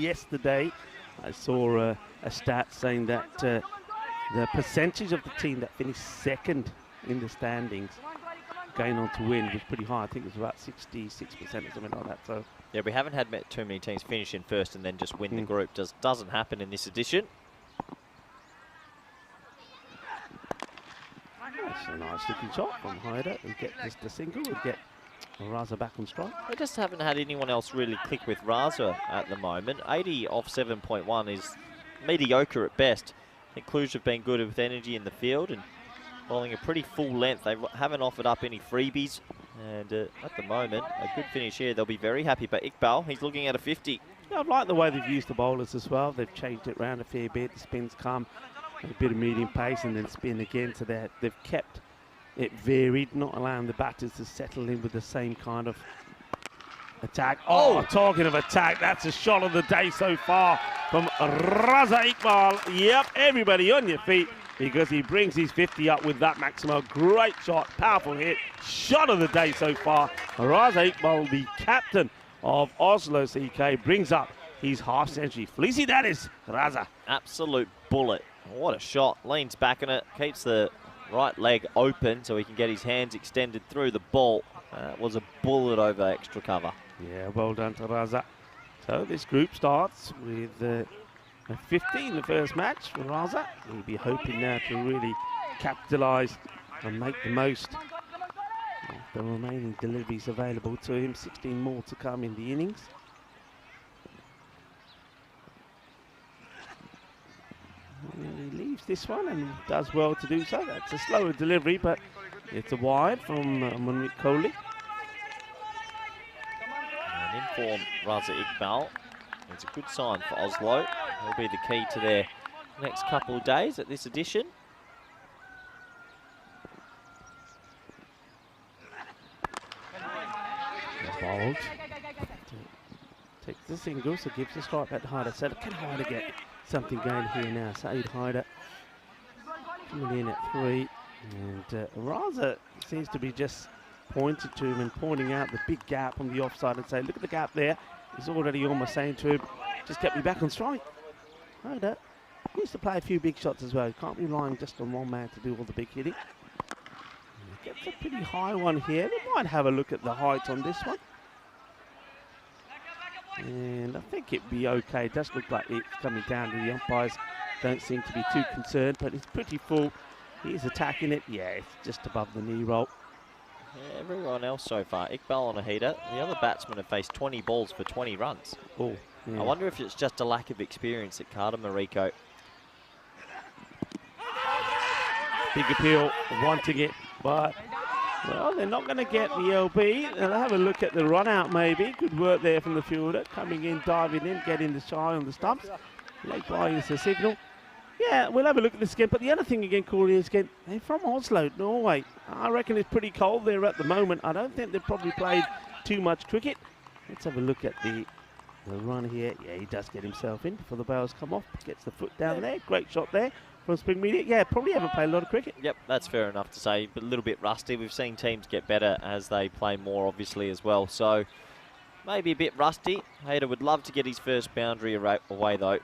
yesterday, I saw a stat saying that the percentage of the team that finished second in the standings going on to win was pretty high. I think it was about 66% or something like that. So yeah, we haven't had too many teams finish in first and then just win the group. Doesn't happen in this edition. That's a nice looking shot from Hyder. We get just a single. We get Raza back on strike. We just haven't had anyone else really click with Raza at the moment. 80 off 7.1 is mediocre at best. I think Cluj have been good with energy in the field and bowling a pretty full length. They haven't offered up any freebies. And at the moment, a good finish here. They'll be very happy. But Iqbal, he's looking at a 50. Yeah, I like the way they've used the bowlers as well. They've changed it around a fair bit. The spins come at a bit of medium pace and then spin again. So they've kept it varied, not allowing the batters to settle in with the same kind of attack. Oh, talking of attack, that's a shot of the day so far from Raza Iqbal. Yep, everybody on your feet, because he brings his 50 up with that Maximo. Great shot, powerful hit, shot of the day so far. Raza Iqbal, the captain of Oslo CK, brings up his half century. Fleecy that is, Raza. Absolute bullet. What a shot. Leans back on it, keeps the right leg open so he can get his hands extended through the ball. Was a bullet over extra cover. Yeah, well done to Raza. So this group starts with a 50 in the first match for Raza. He'll be hoping now to really capitalise and make the most of the remaining deliveries available to him. 16 more to come in the innings. He leaves this one and does well to do so. That's a slower delivery, but it's a wide from Munrik Kohli. And in form, Raza Iqbal. It's a good sign for Oslo. Will be the key to their next couple of days at this edition. Bowled. Takes the single, so gives the strike back to Hyder. So can Hyder get something going here now? Saeed Hyder coming in at 3. And Raza seems to be just pointing to him and pointing out the big gap on the offside and say, look at the gap there. He's already almost saying to him, just get me back on strike. Hyder needs to play a few big shots as well. He can't be relying just on one man to do all the big hitting. Gets a pretty high one here. We might have a look at the height on this one. And I think it'd be okay. It does look like it's coming down to the umpires. Don't seem to be too concerned, but it's pretty full. He's attacking it. Yeah, it's just above the knee roll. Yeah, everyone else so far. Iqbal on a heater. The other batsmen have faced 20 balls for 20 runs. Oh, yeah. I wonder if it's just a lack of experience at Cartama Rico. Big appeal, wanting it, but well, they're not going to get the LB. They'll have a look at the run out maybe. Good work there from the fielder, coming in, diving in, getting the shy on the stumps. Leg by is the signal. Yeah, we'll have a look at this again. But the other thing again, Corey, is again, they're from Oslo, Norway. I reckon it's pretty cold there at the moment. I don't think they've probably played too much cricket. Let's have a look at the run here. Yeah, he does get himself in before the bails come off. Gets the foot down there. Great shot there from Spring Media. Yeah, probably haven't played a lot of cricket. Yep, that's fair enough to say, but a little bit rusty. We've seen teams get better as they play more, obviously, as well. So maybe a bit rusty. Hayter would love to get his first boundary away, though.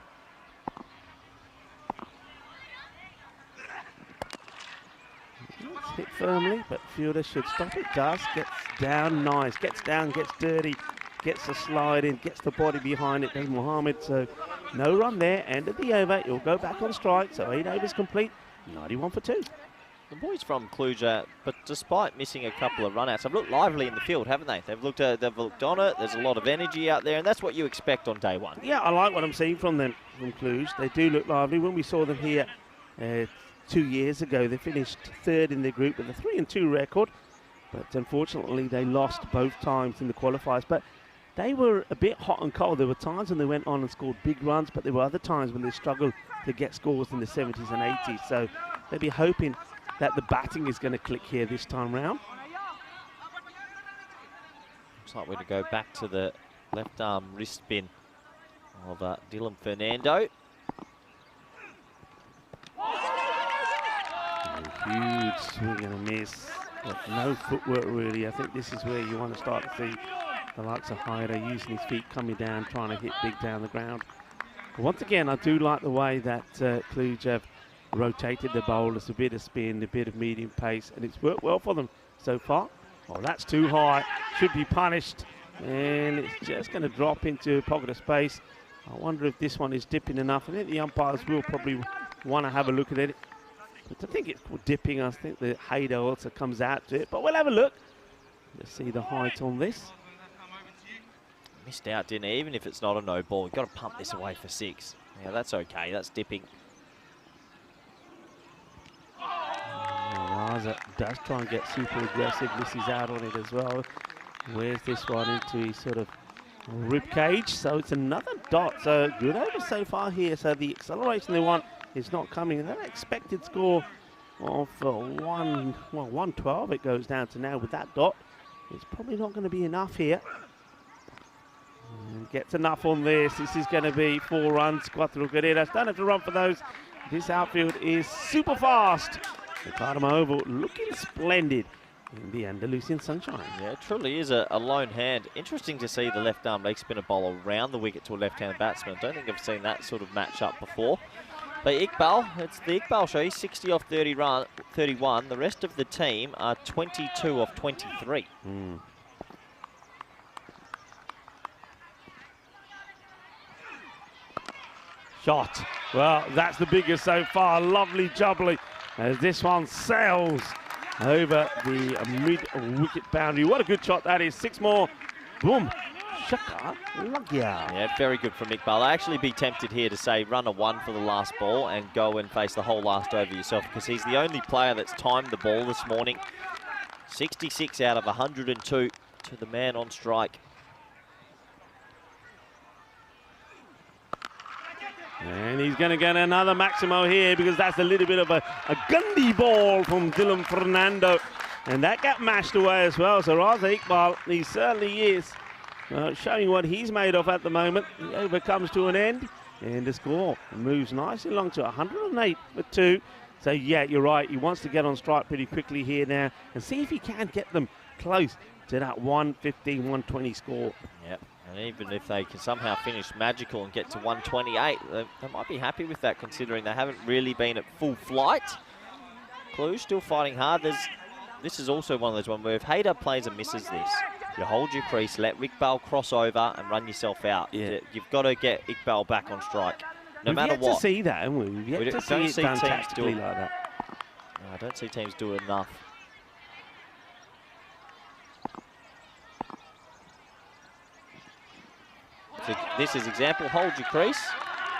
Hit firmly, but fielder should stop it. Does. Gets down nice. Gets down, gets dirty. Gets the slide in, gets the body behind it. Does Mohammed. So no run there. End of the over. He'll go back on strike. So 8 overs complete. 91 for 2. The boys from Cluj, but despite missing a couple of run-outs, have looked lively in the field, haven't they? They've looked on it. There's a lot of energy out there, and that's what you expect on day one. Yeah, I like what I'm seeing from them, from Cluj. They do look lively. When we saw them here 2 years ago, they finished 3rd in their group with a 3-2 record, but unfortunately they lost both times in the qualifiers. But they were a bit hot and cold. There were times when they went on and scored big runs, but there were other times when they struggled to get scores in the 70s and 80s. So they'll be hoping that the batting is going to click here this time round. Looks like we're to go back to the left arm wrist spin of Dylan Fernando. Huge swing and a miss. But no footwork really. I think this is where you want to start to see the likes of Hyder using his feet coming down, trying to hit big down the ground. But once again, I do like the way that Cluj have rotated the bowlers, a bit of spin, a bit of medium pace, and it's worked well for them so far. Oh, that's too high. Should be punished. And it's just going to drop into a pocket of space. I wonder if this one is dipping enough. I think the umpires will probably want to have a look at it. But I think it's dipping. I think the Hyder also comes out to it. But we'll have a look. Let's see the height on this. Missed out, didn't he? Even if it's not a no ball, you've got to pump this away for 6. Yeah, that's okay. That's dipping. Raza does try and get super aggressive. Misses out on it as well. Wears this one into his sort of rib cage. So it's another dot. So good over so far here. So the acceleration they want is not coming. And that expected score of 112 it goes down to now with that dot. It's probably not going to be enough here. And gets enough on this. This is going to be 4 runs. Cuatro carreras. Don't have to run for those. This outfield is super fast. The Cartama Oval looking splendid in the Andalusian sunshine. Yeah, it truly is a lone hand. Interesting to see the left arm leg spinner bowler round the wicket to a left-hand batsman. I don't think I've seen that sort of match up before. But Iqbal, it's the Iqbal show. He's 60 off 31. The rest of the team are 22 off 23. Shot. Well, that's the biggest so far. Lovely jubbly as this one sails over the mid-wicket boundary. What a good shot that is. 6 more. Boom. Shaka. Yeah, very good from Iqbal. I'd actually be tempted here to say run a 1 for the last ball and go and face the whole last over yourself, because he's the only player that's timed the ball this morning. 66 out of 102 to the man on strike. And he's going to get another Maximo here, because that's a little bit of a gundy ball from Dylan Fernando. And that got mashed away as well. So Raza Iqbal, he certainly is showing what he's made of at the moment. The over comes to an end. And the score moves nicely along to 108 for 2. So yeah, you're right. He wants to get on strike pretty quickly here now and see if he can get them close to that 115, 120 score. Yep. And even if they can somehow finish magical and get to 128, they might be happy with that, considering they haven't really been at full flight. Cluj still fighting hard. This is also one of those ones where if Hyder plays and misses this, you hold your crease, let Iqbal cross over and run yourself out. Yeah. You've got to get Iqbal back on strike, no matter We've what. yet to see that, haven't we? We've yet to see it done tactically like that. No, I don't see teams do enough. So this is example, hold your crease,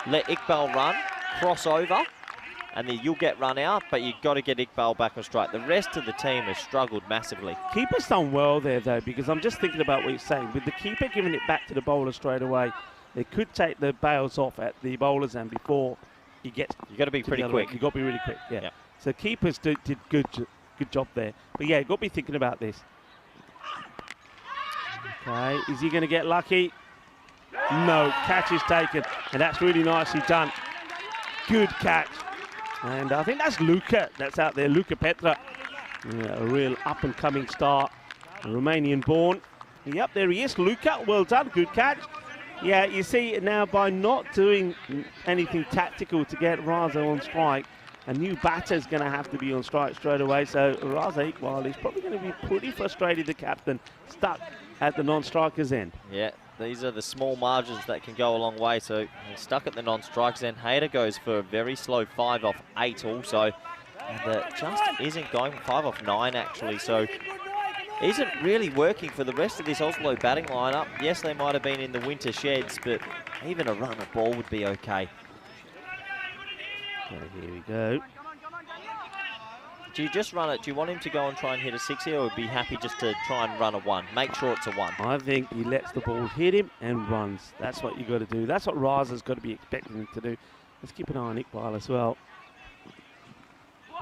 let Iqbal run, cross over, and then you'll get run out, but you've got to get Iqbal back on strike. The rest of the team has struggled massively. Keeper's done well there, though, because I'm just thinking about what you're saying. With the keeper giving it back to the bowler straight away, they could take the bails off at the bowler's end before he gets. You've got to be pretty quick. You've got to be really quick, yeah. Yep. So keepers did good job there. But yeah, you've got to be thinking about this. Okay, is he going to get lucky? No, catch is taken, and that's really nicely done. Good catch. And I think that's Luca that's out there, Luca Petra. Yeah, a real up-and-coming star, a Romanian-born. Yep, there he is, Luca, well done, good catch. Yeah, you see now by not doing anything tactical to get Raza on strike, a new batter's going to have to be on strike straight away. So Raza Iqbal is probably going to be pretty frustrated, the captain, stuck at the non-striker's end. Yeah, these are the small margins that can go a long way. So he's stuck at the non-strikers end. Hyder goes for a very slow 5 off 8 also. And just isn't going 5 off 9 actually. So isn't really working for the rest of this Oslo batting lineup. Yes, they might have been in the winter sheds, but even a run of ball would be okay. Okay, here we go. Do you just run it? Do you want him to go and try and hit a 6 here, or would be happy just to try and run a 1? Make sure it's a 1. I think he lets the ball hit him and runs. That's what you got to do. That's what Raza's got to be expecting him to do. Let's keep an eye on Iqbal as well.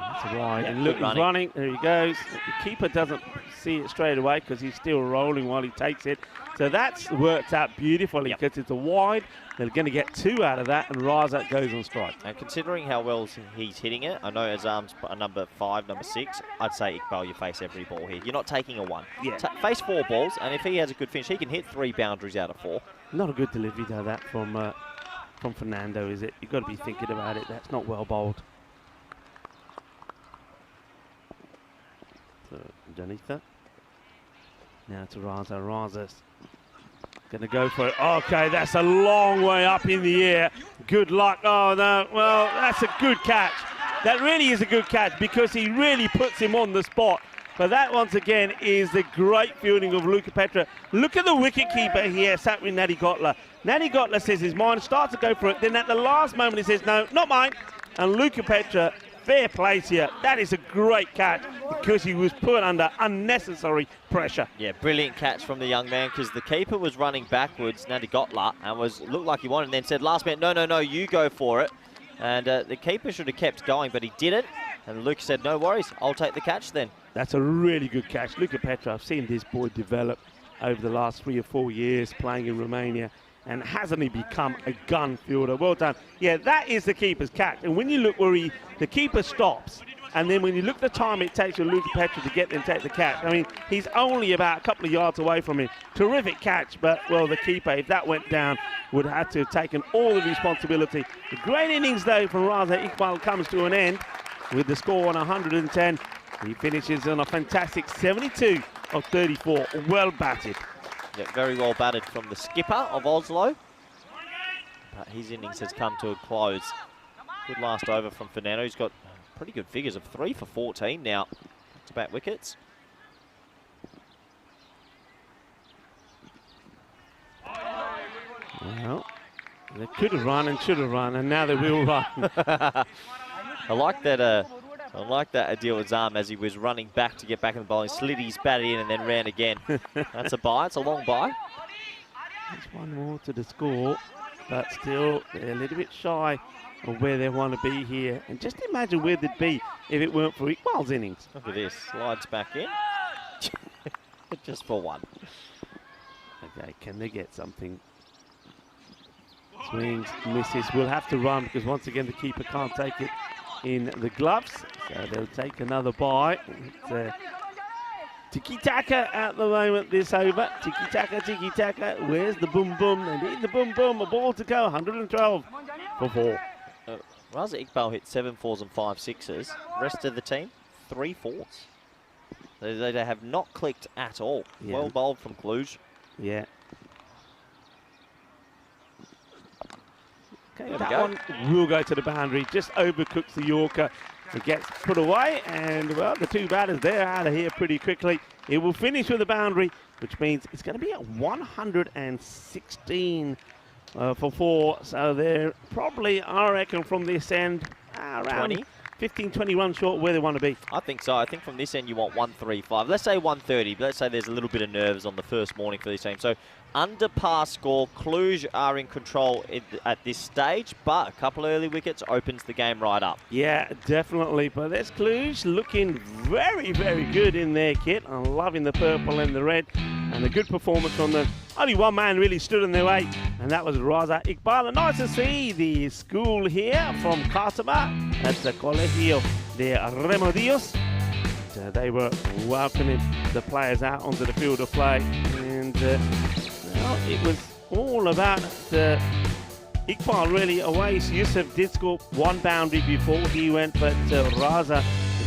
That's wide. Yeah, And look, good he's running. There he goes. The keeper doesn't see it straight away because he's still rolling while he takes it. So that's worked out beautifully because it's a wide. They're going to get 2 out of that, and Raza goes on strike. And considering how well he's hitting it, I know his arms are number 5, number 6. I'd say, Iqbal, you face every ball here. You're not taking a 1. Yeah. Face 4 balls, and if he has a good finish, he can hit 3 boundaries out of 4. Not a good delivery, though, that from Fernando, is it? You've got to be thinking about it. That's not well bowled. So, Janitha. Now to Raza. Raza's going to go for it. Okay, that's a long way up in the air. Good luck. Oh, no. Well, that's a good catch. That really is a good catch because he really puts him on the spot. But that, once again, is the great fielding of Luca Petra. Look at the wicketkeeper here, sat with Nadi Gotla. Nadi Gotla says his mind, starts to go for it. Then at the last moment, he says, no, not mine. And Luca Petra, fair place here. That is a great catch because he was put under unnecessary pressure. Yeah, brilliant catch from the young man because the keeper was running backwards, Nadi Gotla, and looked like he wanted, and then said last minute, no, you go for it. And the keeper should have kept going, but he didn't. And Luke said, no worries, I'll take the catch then. That's a really good catch. Luca Petra, I've seen this boy develop over the last 3 or 4 years playing in Romania, and hasn't he become a gun fielder? Well done. Yeah, that is the keeper's catch. And when you look where the keeper stops, and then when you look at the time it takes for Luca Petra to get there and take the catch, I mean, he's only about a couple of yards away from him. Terrific catch, but, well, the keeper, if that went down, would have to have taken all the responsibility. The great innings, though, from Raza Iqbal comes to an end with the score on 110. He finishes on a fantastic 72 of 34. Well batted. Yeah, very well batted from the skipper of Oslo. But his innings has come to a close. Good last over from Fernando. He's got pretty good figures of 3 for 14 now. Back-to-back wickets. Well, they could have run and should have run, and now they will run. I like that. I like that Adil Azam as he was running back to get back in the bowling. Slid his bat in and then ran again. That's a bye. It's a long bye. There's one more to the score, but still they're a little bit shy of where they want to be here. And just imagine where they'd be if it weren't for Iqbal's innings. Look at this. Slides back in. Just for 1. Okay, can they get something? Swings, misses. We'll have to run because once again the keeper can't take it in the gloves, so they'll take another bye. Tiki-taka at the moment, this over. Tiki-taka, tiki-taka. Where's the boom-boom? They need the boom-boom. A ball to go. 112 for 4. Raza Iqbal hit 7 4s and 5 6s. Rest of the team, 3 4s. They have not clicked at all. Yeah. Well bowled from Cluj. Yeah. Okay, that go. one will go to the boundary. Just overcooks the Yorker. It gets put away, and, well, the 2 batters, they're out of here pretty quickly. It will finish with a boundary, which means it's going to be at 116 for 4. So they're probably, I reckon, from this end, around 20. 15, 20 runs short where they want to be. I think so. I think from this end you want 135. Let's say 130, but let's say there's a little bit of nerves on the first morning for this team. So under par score, Cluj are in control at this stage, but a couple early wickets opens the game right up. Yeah, definitely. But there's Cluj looking very, very good in their kit. I'm loving the purple and the red, and a good performance from them. Only one man really stood in their way, and that was Raza Iqbal. And nice to see the school here from Cartama. That's the Colegio de Remedios. They were welcoming the players out onto the field of play, and well, it was all about Iqbal really away. Yusuf did score 1 boundary before he went, but Raza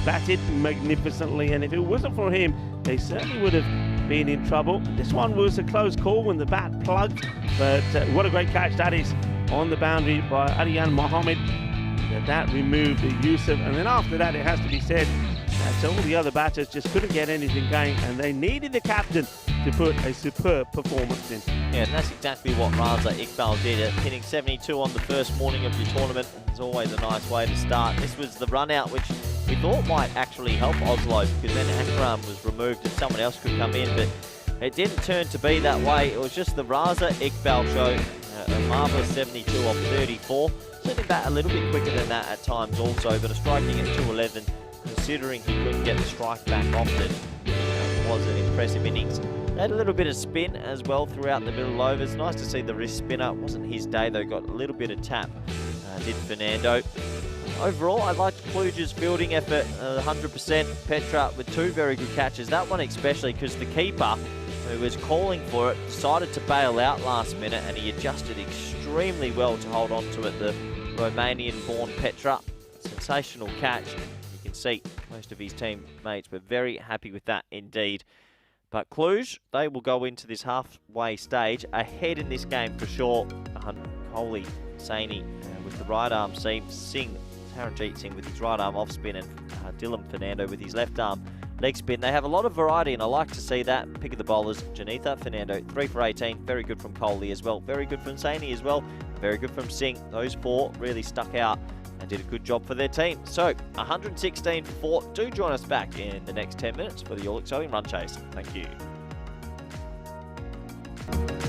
batted magnificently, and if it wasn't for him, they certainly would have been in trouble. This one was a close call when the bat plugged, but what a great catch that is on the boundary by Aryan Mohammed. That removed Yusuf, and then after that, it has to be said that all the other batters just couldn't get anything going, and they needed the captain to put a superb performance in. Yeah, and that's exactly what Raza Iqbal did, hitting 72 on the first morning of your tournament. It's always a nice way to start. This was the run out which we thought might actually help Oslo, because then Akram was removed and someone else could come in, but it didn't turn to be that way. It was just the Raza Iqbal show, A marvellous 72 off 34. Sending back a little bit quicker than that at times also, but a striking at 211, considering he couldn't get the strike back often. Was an impressive innings. They had a little bit of spin as well throughout the middle overs. Nice to see the wrist spinner. Wasn't his day though, got a little bit of tap. Did Fernando. Overall, I liked Cluj's fielding effort, 100%. Petra with 2 very good catches. That one especially because the keeper, who was calling for it, decided to bail out last minute, and he adjusted extremely well to hold on to it. The Romanian-born Petra, sensational catch. You can see most of his teammates were very happy with that indeed. But Cluj, they will go into this halfway stage ahead in this game for sure. Holy Saini with the right arm seam, Taranjeet Singh with his right arm off spin, and Dylan Fernando with his left arm leg spin. They have a lot of variety, and I like to see that. Pick of the bowlers, Janitha, Fernando, 3 for 18. Very good from Kohli as well. Very good from Saini as well. Very good from Singh. Those 4 really stuck out and did a good job for their team. So, 116 for 4. Do join us back in the next 10 minutes for the all-exciting run chase. Thank you.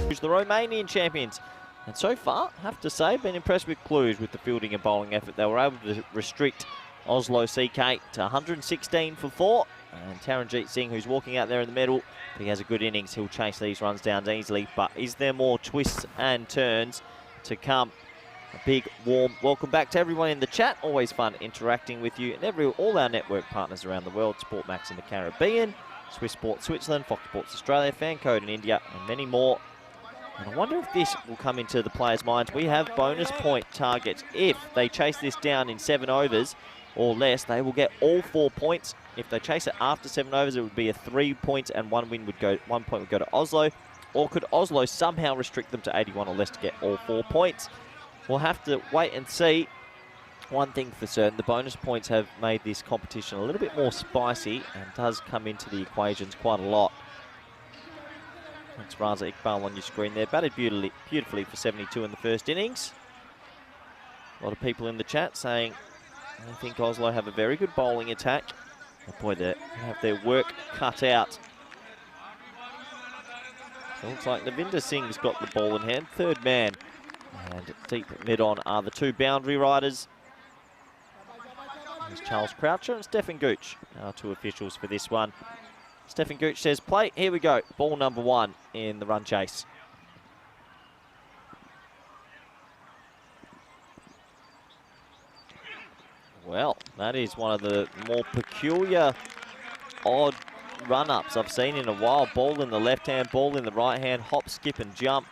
The Romanian champions. And so far, I have to say, been impressed with Cluj with the fielding and bowling effort. They were able to restrict Oslo CK to 116 for 4. And Taranjeet Singh, who's walking out there in the middle, but he has a good innings. He'll chase these runs down easily. But is there more twists and turns to come? A big, warm welcome back to everyone in the chat. Always fun interacting with you and all our network partners around the world. Sportmax in the Caribbean, Swiss Sport Switzerland, Fox Sports Australia, Fancode in India, and many more. And I wonder if this will come into the players' minds. We have bonus point targets. If they chase this down in 7 overs or less, they will get all 4 points. If they chase it after 7 overs, it would be a 3 points, and 1 point would go to Oslo. Or could Oslo somehow restrict them to 81 or less to get all 4 points? We'll have to wait and see. One thing for certain, the bonus points have made this competition a little bit more spicy and does come into the equations quite a lot. That's Raza Iqbal on your screen there. Batted beautifully for 72 in the first innings. A lot of people in the chat saying they think Oslo have a very good bowling attack. Oh boy, they have their work cut out. So it looks like Navinder Singh's got the ball in hand. 3rd man. And deep mid-on are the 2 boundary riders. There's Charles Croucher and Stefan Gooch, our 2 officials for this one. Stefan Gooch says play. Here we go. Ball number 1 in the run chase. Well, that is one of the more peculiar, odd run-ups I've seen in a while. Ball in the left hand, ball in the right hand, hop, skip and jump.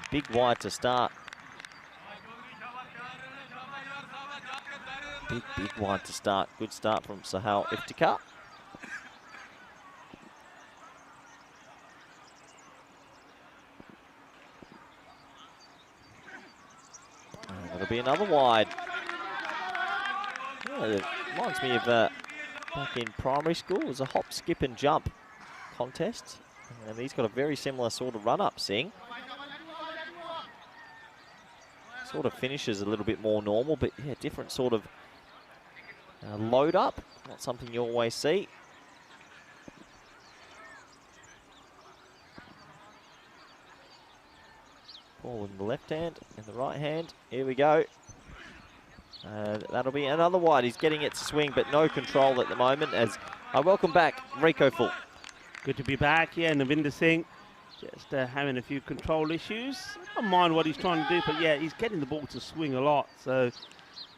Big wide to start. Big wide to start. Good start from Sahal Iftikhar. That'll be another wide. Yeah, it reminds me of back in primary school. It was a hop, skip and jump contest. And he's got a very similar sort of run-up, Singh. Sort of finishes a little bit more normal, but yeah, different sort of load up. Not something you always see. Ball in the left hand, in the right hand. Here we go. That'll be another wide. He's getting it to swing, but no control at the moment. As I welcome back Rico Full. Good to be back. Yeah, Navinder Singh just having a few control issues. I don't mind what he's trying to do, but yeah, he's getting the ball to swing a lot. So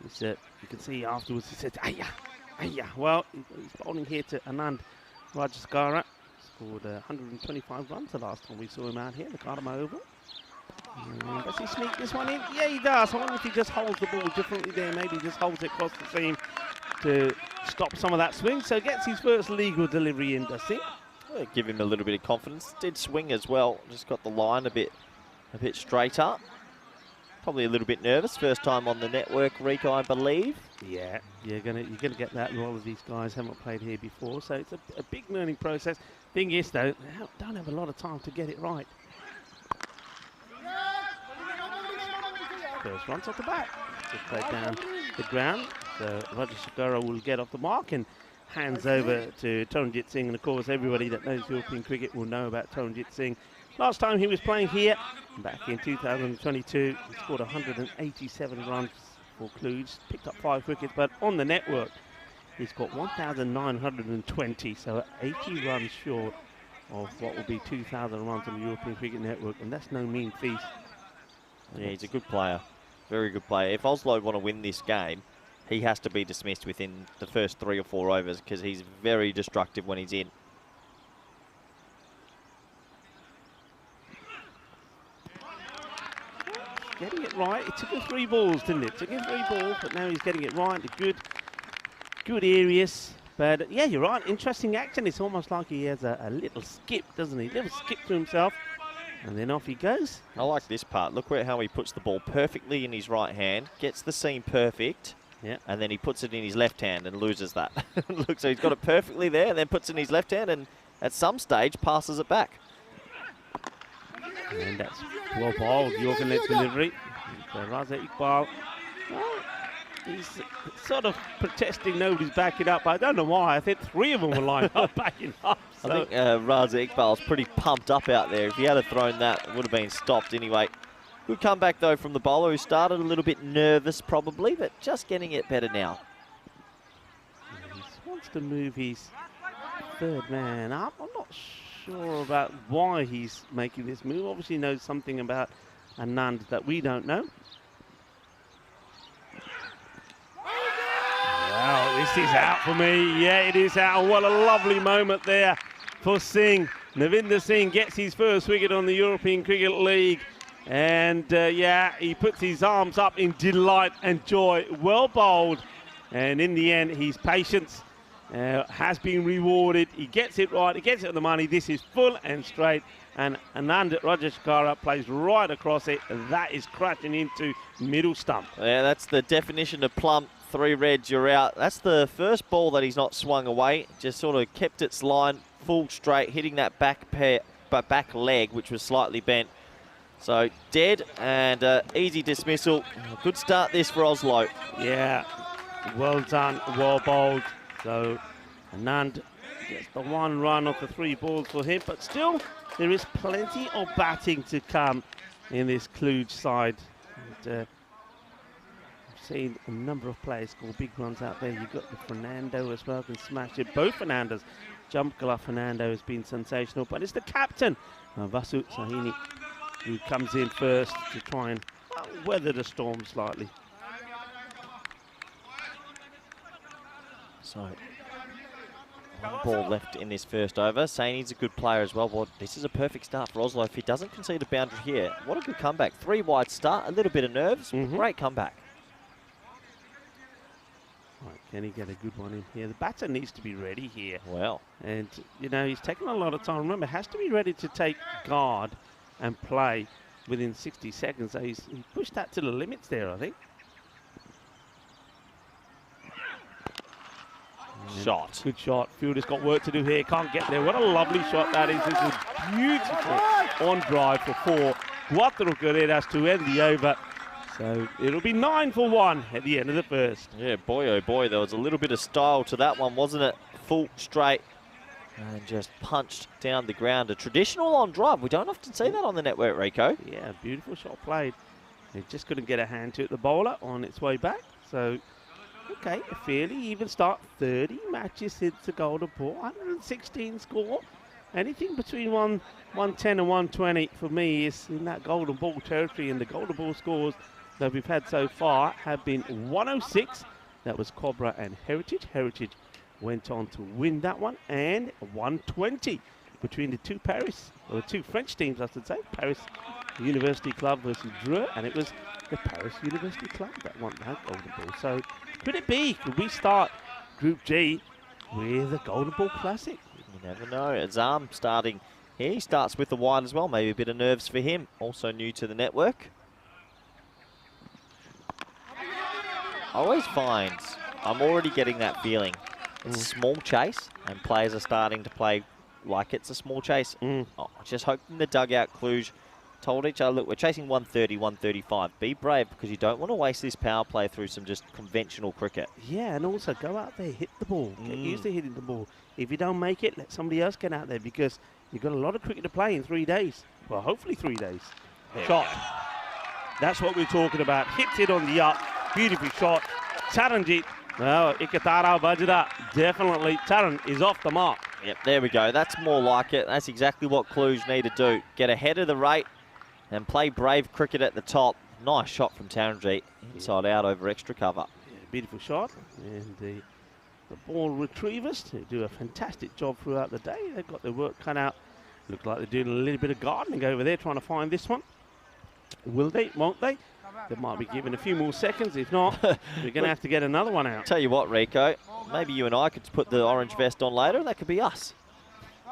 it's, you can see afterwards he said, "Ayah, ayah." Well, he's bowling here to Anand Rajaskara. Scored 125 runs the last time we saw him out here, the Cartama Oval. Does he sneak this one in? Yeah, he does. I wonder if he just holds the ball differently there. Maybe he just holds it across the seam to stop some of that swing. So gets his first legal delivery in, does he? Give him a little bit of confidence. Did swing as well. Just got the line a bit straighter. Probably a little bit nervous. First time on the network, Rico, I believe. Yeah, you're gonna get that. A lot of these guys haven't played here before, so it's a big learning process. Thing is, though, they don't have a lot of time to get it right. First runs off the bat. Just play down the ground. So Rajasekara will get off the mark and hands over to Taranjeet Singh. And of course, everybody that knows European cricket will know about Taranjeet Singh. Last time he was playing here, back in 2022, he scored 187 runs for Cluj, picked up 5 wickets, but on the network, he's got 1,920, so 80 runs short of what will be 2,000 runs on the European Cricket Network, and that's no mean feat. Yeah, he's a good player. Very good player. If Oslo want to win this game, he has to be dismissed within the first 3 or 4 overs because he's very destructive when he's in. Getting it right. It took him 3 balls, didn't it? Took him 3 balls, but now he's getting it right. Good areas. But yeah, you're right. Interesting action. It's almost like he has a little skip, doesn't he? A little skip to himself. And then off he goes. I like this part. Look how he puts the ball perfectly in his right hand, gets the seam perfect, and then he puts it in his left hand and loses that. Look, so he's got it perfectly there, and then puts it in his left hand, and at some stage passes it back. And that's well bowled, Yorker net delivery. So Raza Iqbal, well, he's sort of protesting nobody's backing up. I don't know why. I think 3 of them were lined up backing up. So. I think Raza Iqbal's pretty pumped up out there. If he had thrown that, it would have been stopped anyway. Good comeback, though, from the bowler, who started a little bit nervous, probably, but just getting it better now. He wants to move his 3rd man up. I'm not sure about why he's making this move. Obviously knows something about Anand that we don't know. Wow, this is out for me. Yeah, it is out. What a lovely moment there for Singh. Navinder Singh gets his first wicket on the European Cricket League. And yeah, he puts his arms up in delight and joy. Well bowled. And in the end, his patience has been rewarded. He gets it right. He gets it on the money. This is full and straight. And Anand Rajashkara plays right across it. That is crashing into middle stump. Yeah, that's the definition of plump. 3 reds, you're out. That's the first ball that he's not swung away. Just sort of kept its line full straight, hitting that back leg, which was slightly bent. So dead and easy dismissal. Good start this for Oslo. Yeah, well done, well bowled. So Anand gets the 1 run off the 3 balls for him, but still there is plenty of batting to come in this Cluj side. And, I've seen a number of players score big runs out there. You've got the Fernando as well, can smash it. Both Fernandos. Jumpkala Fernando has been sensational, but it's the captain, Vasu Sahini, who comes in first to try and weather the storm slightly. So, 1 ball left in this first over. Saini's a good player as well. Well, this is a perfect start for Oslo. If he doesn't concede a boundary here, what a good comeback. 3 wide start, a little bit of nerves, great comeback. Right, can he get a good one in here? The batter needs to be ready here. Well. And, you know, he's taken a lot of time. Remember, has to be ready to take guard and play within 60 seconds. So he pushed that to the limits there, I think. Shot. Good shot. Fielder's got work to do here. Can't get there. What a lovely shot that is. This is beautiful on drive for 4. Cuatro carreras to end the over. So it'll be 9 for 1 at the end of the first. Yeah, boy, oh boy, there was a little bit of style to that one, wasn't it? Full straight and just punched down the ground. A traditional on drive. We don't often see that on the network, Rico. Yeah, beautiful shot played. They just couldn't get a hand to it. The bowler on its way back. So, okay, a fairly even start. 30 matches since the golden ball. 116 score. Anything between 110 and 120 for me is in that golden ball territory. And the golden ball scores that we've had so far have been 106. That was Cobra and Heritage. Heritage went on to win that one. And 120 between the 2 Paris, or 2 French teams, I should say. Paris University Club versus Dreux. And it was the Paris University Club that won that golden ball. So could it be? Could we start Group G with a golden ball classic? You never know. Azam starting here. He starts with the wide as well. Maybe a bit of nerves for him. Also new to the network. I always find I'm already getting that feeling. It's a small chase, and players are starting to play like it's a small chase. Oh, just hoping the dugout Cluj told each other, look, we're chasing 130, 135. Be brave, because you don't want to waste this power play through some just conventional cricket. Yeah, and also go out there, hit the ball. Get used to hitting the ball. If you don't make it, let somebody else get out there, because you've got a lot of cricket to play in 3 days. well, hopefully 3 days. Shot. That's what we're talking about. Hits it on the up. Beautiful shot. Taranjit. No, Ikatara Bajra. Definitely. Taran is off the mark. Yep, there we go. That's more like it. That's exactly what Cluj need to do. Get ahead of the rate and play brave cricket at the top. Nice shot from Taranjit. Inside out over extra cover. Yeah, beautiful shot. And the ball retrievers who do a fantastic job throughout the day. They've got their work cut out. Look like they're doing a little bit of gardening over there trying to find this one. Will they? Won't they? They might be given a few more seconds. If not, we're going to have to get another one out. Tell you what, Rico, maybe you and I could put the orange vest on later. That could be us.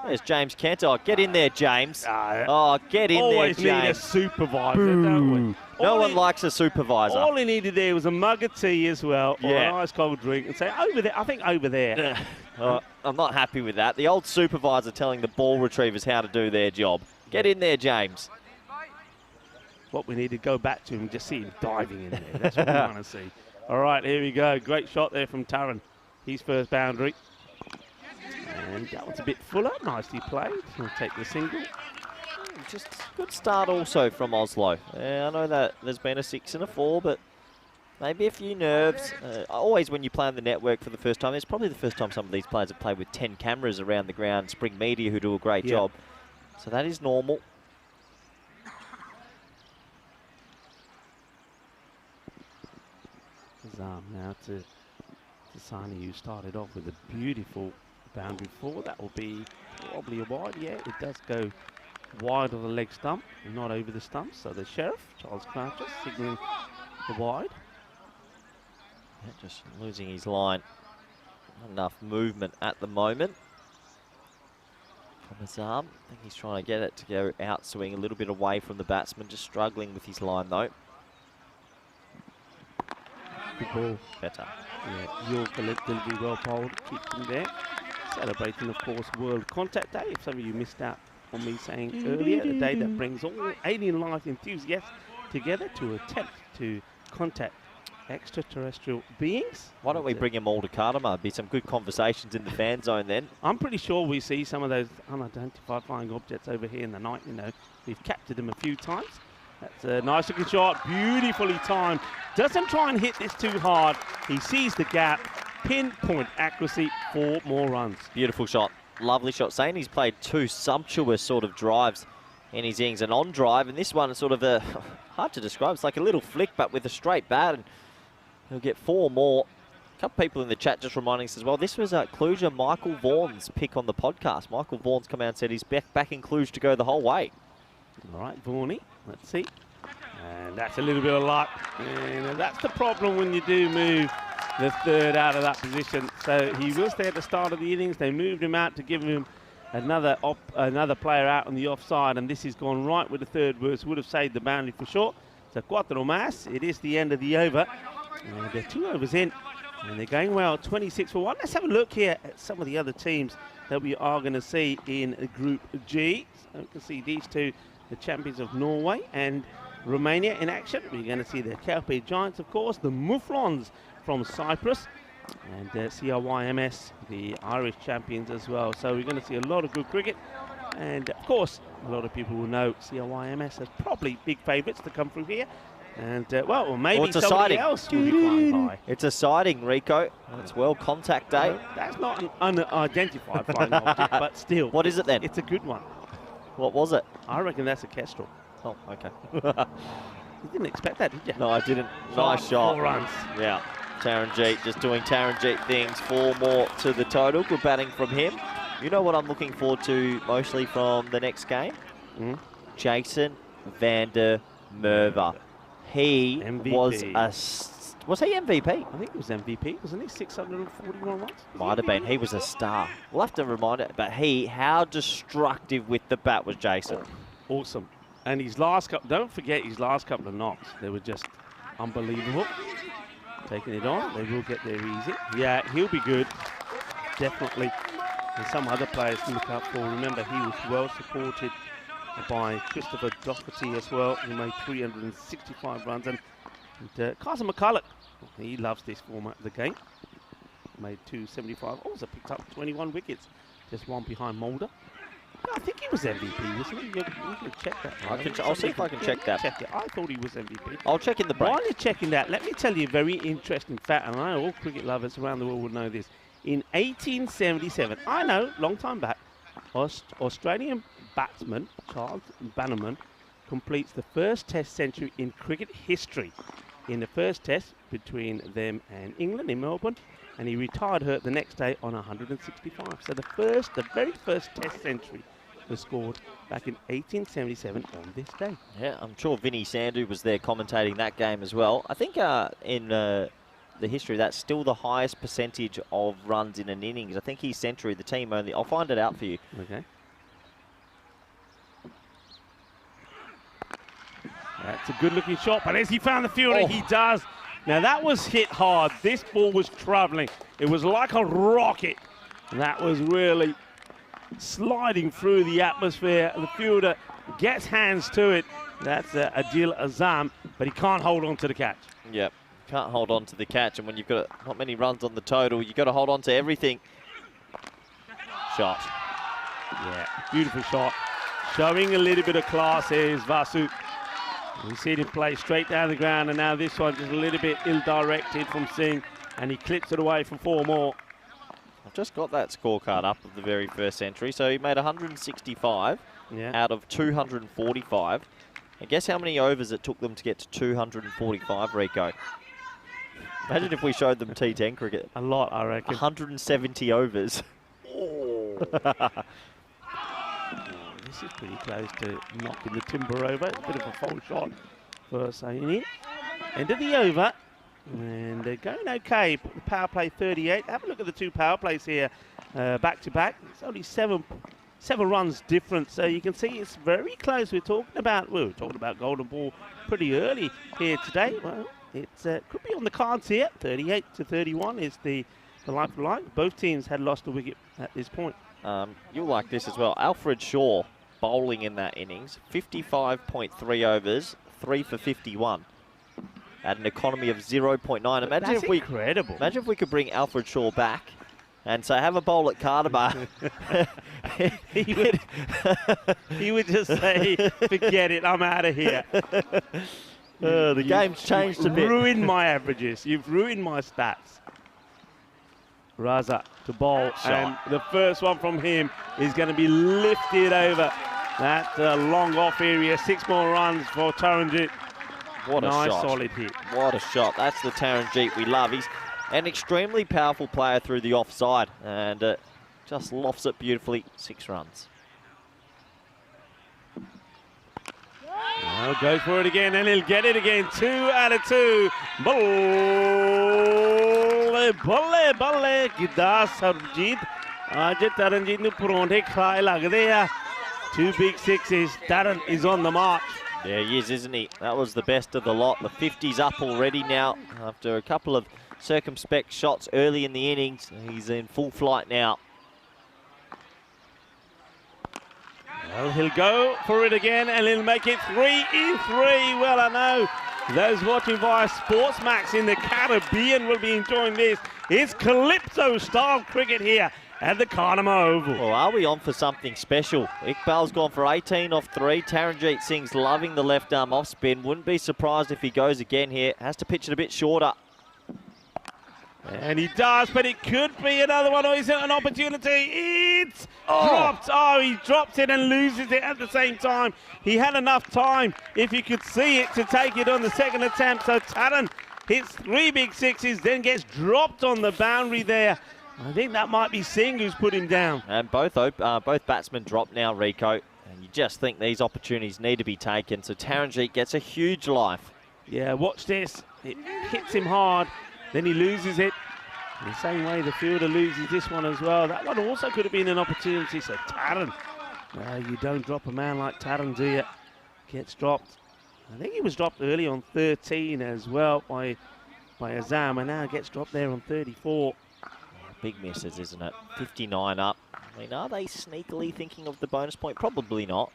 There's James Kent. Oh, get in there, James. Oh, get in there, James. Always need a supervisor, don't we? No one likes a supervisor. All he needed there was a mug of tea as well, or a nice cold drink, and say, over there, I think over there. I'm not happy with that. The old supervisor telling the ball retrievers how to do their job. Get in there, James. What we need to go back to and just see him diving in there. That's what we want to see. All right, here we go. Great shot there from Taran. His first boundary. And that was a bit fuller. Nicely played. He'll take the single. Just good start also from Oslo. I know that there's been a 6 and a 4, but maybe a few nerves. Always when you play on the network for the first time, it's probably the first time some of these players have played with 10 cameras around the ground. Spring Media who do a great job. So that is normal. Now to Sani, who started off with a beautiful boundary 4. That will be probably a wide. Yeah, it does go wide of the leg stump, not over the stump. So the Sheriff, Charles Croucher, signalling the wide. Yeah, just losing his line. Not enough movement at the moment from his arm. I think he's trying to get it to go out swing a little bit away from the batsman, just struggling with his line though. Good ball. Better. Yeah, your delivery well bowled, keeps him there. Celebrating, of course, World Contact Day. If some of you missed out on me saying earlier, the day that brings all alien life enthusiasts together to attempt to contact extraterrestrial beings. Why don't we bring them all to Cartama? Be some good conversations in the fan zone then. I'm pretty sure we see some of those unidentified flying objects over here in the night. You know, we've captured them a few times. That's a nice looking shot, beautifully timed. Doesn't try and hit this too hard. He sees the gap, pinpoint accuracy, 4 more runs. Beautiful shot, lovely shot. Saying he's played 2 sumptuous sort of drives in his innings. An on drive, and this one is sort of a, hard to describe. It's like a little flick, but with a straight bat, and he'll get 4 more. A couple people in the chat just reminding us as well, this was Cluj Michael Vaughan's pick on the podcast. Michael Vaughan's come out and said he's back in Cluj to go the whole way. All right, Vaughany, let's see. And that's a little bit of luck. And that's the problem when you do move the third out of that position. So he was there at the start of the innings. They moved him out to give him another player out on the offside. And this has gone right with the third verse. Would have saved the boundary for sure. So cuatro más. It is the end of the over. And they're 2 overs in. And they're going well, 26 for 1. Let's have a look here at some of the other teams that we are going to see in Group G. So we can see these two, the champions of Norway and Romania in action. We're going to see the Kelpie Giants, of course, the Mouflons from Cyprus, and CRYMS, the Irish champions as well. So we're going to see a lot of good cricket. And, of course, a lot of people will know CRYMS as probably big favourites to come through here. And, well, maybe somebody else will be flying by. It's a sighting, Rico. It's World Contact Day. That's not an unidentified flying object, but still. What is it then? It's a good one. What was it? I reckon that's a kestrel. Oh, okay. You didn't expect that, did you? No, I didn't. Nice shot. 4 runs. Yeah. Taranjit just doing Taranjit things. 4 more to the total. Good batting from him. You know what I'm looking forward to mostly from the next game? Jason van der Merwe. He MVP. was he MVP? I think he was MVP, wasn't he? 641 runs? Might have been. He was a star. We'll have to remind it. But how destructive with the bat was Jason. Awesome. And his last couple, don't forget his last couple of knocks. They were just unbelievable. Taking it on. They will get there easy. Yeah, he'll be good. Definitely. And some other players to look up for. Remember, he was well supported by Christopher Doherty as well. He made 365 runs. And Carson McCulloch, he loves this format of the game. Made 275. Also picked up 21 wickets. Just 1 behind Mulder. I think he was MVP, wasn't he? You can check that. I'll see if I can check that. Check it. I thought he was MVP. I'll check in the break. While you're checking that, let me tell you a very interesting fact, and I know all cricket lovers around the world would know this. In 1877, I know, long time back, Australian batsman Charles Bannerman completes the first Test century in cricket history in the first Test between them and England in Melbourne, and he retired her the next day on 165. So the very first Test century was scored back in 1877 on this day. Yeah, I'm sure Vinny Sandhu was there commentating that game as well. I think in the history, that's still the highest percentage of runs in an innings. I think his century, the team only. I'll find it out for you. Okay. That's a good-looking shot, but as he found the fielder, he does. Now, that was hit hard. This ball was travelling. It was like a rocket. And that was really sliding through the atmosphere. The fielder gets hands to it. That's Adil Azam, but he can't hold on to the catch. Yep, can't hold on to the catch. And when you've got not many runs on the total, you've got to hold on to everything. Shot. Yeah, beautiful shot. Showing a little bit of class here is Vasu. We see him play straight down the ground, and now this one just a little bit ill-directed from Singh, and he clips it away for 4 more. I've just got that scorecard up of the very first century. So he made 165 out of 245. And guess how many overs it took them to get to 245, Rico? Imagine if we showed them T10 cricket. A lot, I reckon. 170 overs. This is pretty close to knocking the timber over. It's a bit of a foul shot for Saini. End of the over. And they're going okay. The power play 38. Have a look at the 2 power plays here back to back. It's only seven runs different. So you can see it's very close. We were talking about golden ball pretty early here today. Well, it could be on the cards here. 38 to 31 is the like for like. Both teams had lost a wicket at this point. You'll like this as well. Alfred Shaw bowling in that innings, 55.3 overs, 3 for 51, at an economy of 0.9. Incredible. Imagine if we could bring Alfred Shaw back and say, have a bowl at Cartama. he would just say, forget it, I'm out of here. The game's changed a bit. You've ruined my averages. You've ruined my stats. Raza to bowl, and the first one from him is going to be lifted over that long off area. 6 more runs for Taranjit. What a nice shot. Solid hit. What a shot. That's the Taranjit we love. He's an extremely powerful player through the offside, and just lofts it beautifully. 6 runs. Well, goes for it again, and he'll get it again. 2 out of 2. Balle, balle, Gida Sarjit. Aaj Taranjit nu paronte khai lagde a. 2 big sixes. Taran is on the march. Yeah, he is, isn't he? That was the best of the lot. The 50's up already now after a couple of circumspect shots early in the innings. He's in full flight now. Well, he'll go for it again, and he'll make it 3 in 3. Well, I know those watching via Sportsmax in the Caribbean will be enjoying this. It's Calypso-style cricket here at the Cartama Oval. Well, are we on for something special? Iqbal's gone for 18 off 3. Taranjit Singh's loving the left arm off spin. Wouldn't be surprised if he goes again here. Has to pitch it a bit shorter. And he does, but it could be another one, or is it an opportunity? It's dropped. Oh, he drops it and loses it at the same time. He had enough time, if you could see it, to take it on the second attempt. So Taran hits 3 big sixes, then gets dropped on the boundary there. I think that might be Singh who's put him down. And both batsmen drop now, Rico. And you just think these opportunities need to be taken. So Taranjit gets a huge life. Yeah, watch this. It hits him hard. Then he loses it. In the same way the fielder loses this one as well. That one also could have been an opportunity. So Taran, you don't drop a man like Taran, do you? Gets dropped. I think he was dropped early on 13 as well by Azam, and now gets dropped there on 34. Big misses, isn't it? 59 up. I mean, are they sneakily thinking of the bonus point? Probably not.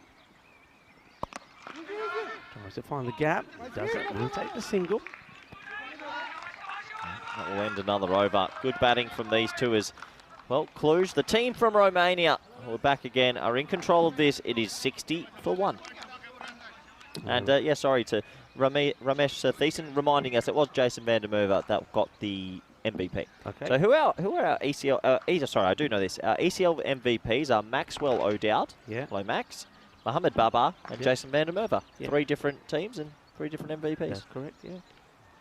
Tries to find the gap. Doesn't. We'll take the single. That will end another over. Good batting from these two as well. Cluj, the team from Romania, we're back again, are in control of this. It is 60-1. And, yeah, sorry to Ramesh Thiessen reminding us it was Jason van der Merwe that got the MVP. Okay. So who are our ECL, sorry, I do know this. Our ECL MVPs are Maxwell O'Dowd, hello Max, Mohamed Babar, and Jason van der Merwe. 3 different teams and 3 different MVPs. That's correct, yeah.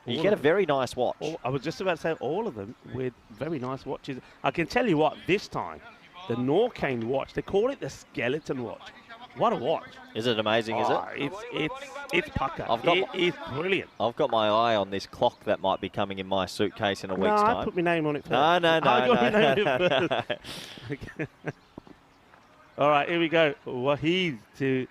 You get a very nice watch. I was just about to say all of them with very nice watches. I can tell you what, this time, the Norcane watch, they call it the skeleton watch. What a watch. Is it amazing, is it? It's pucker. It's brilliant. I've got my eye on this clock that might be coming in my suitcase in a week's time. I put my name on it first. No. All right, here we go. Wahid to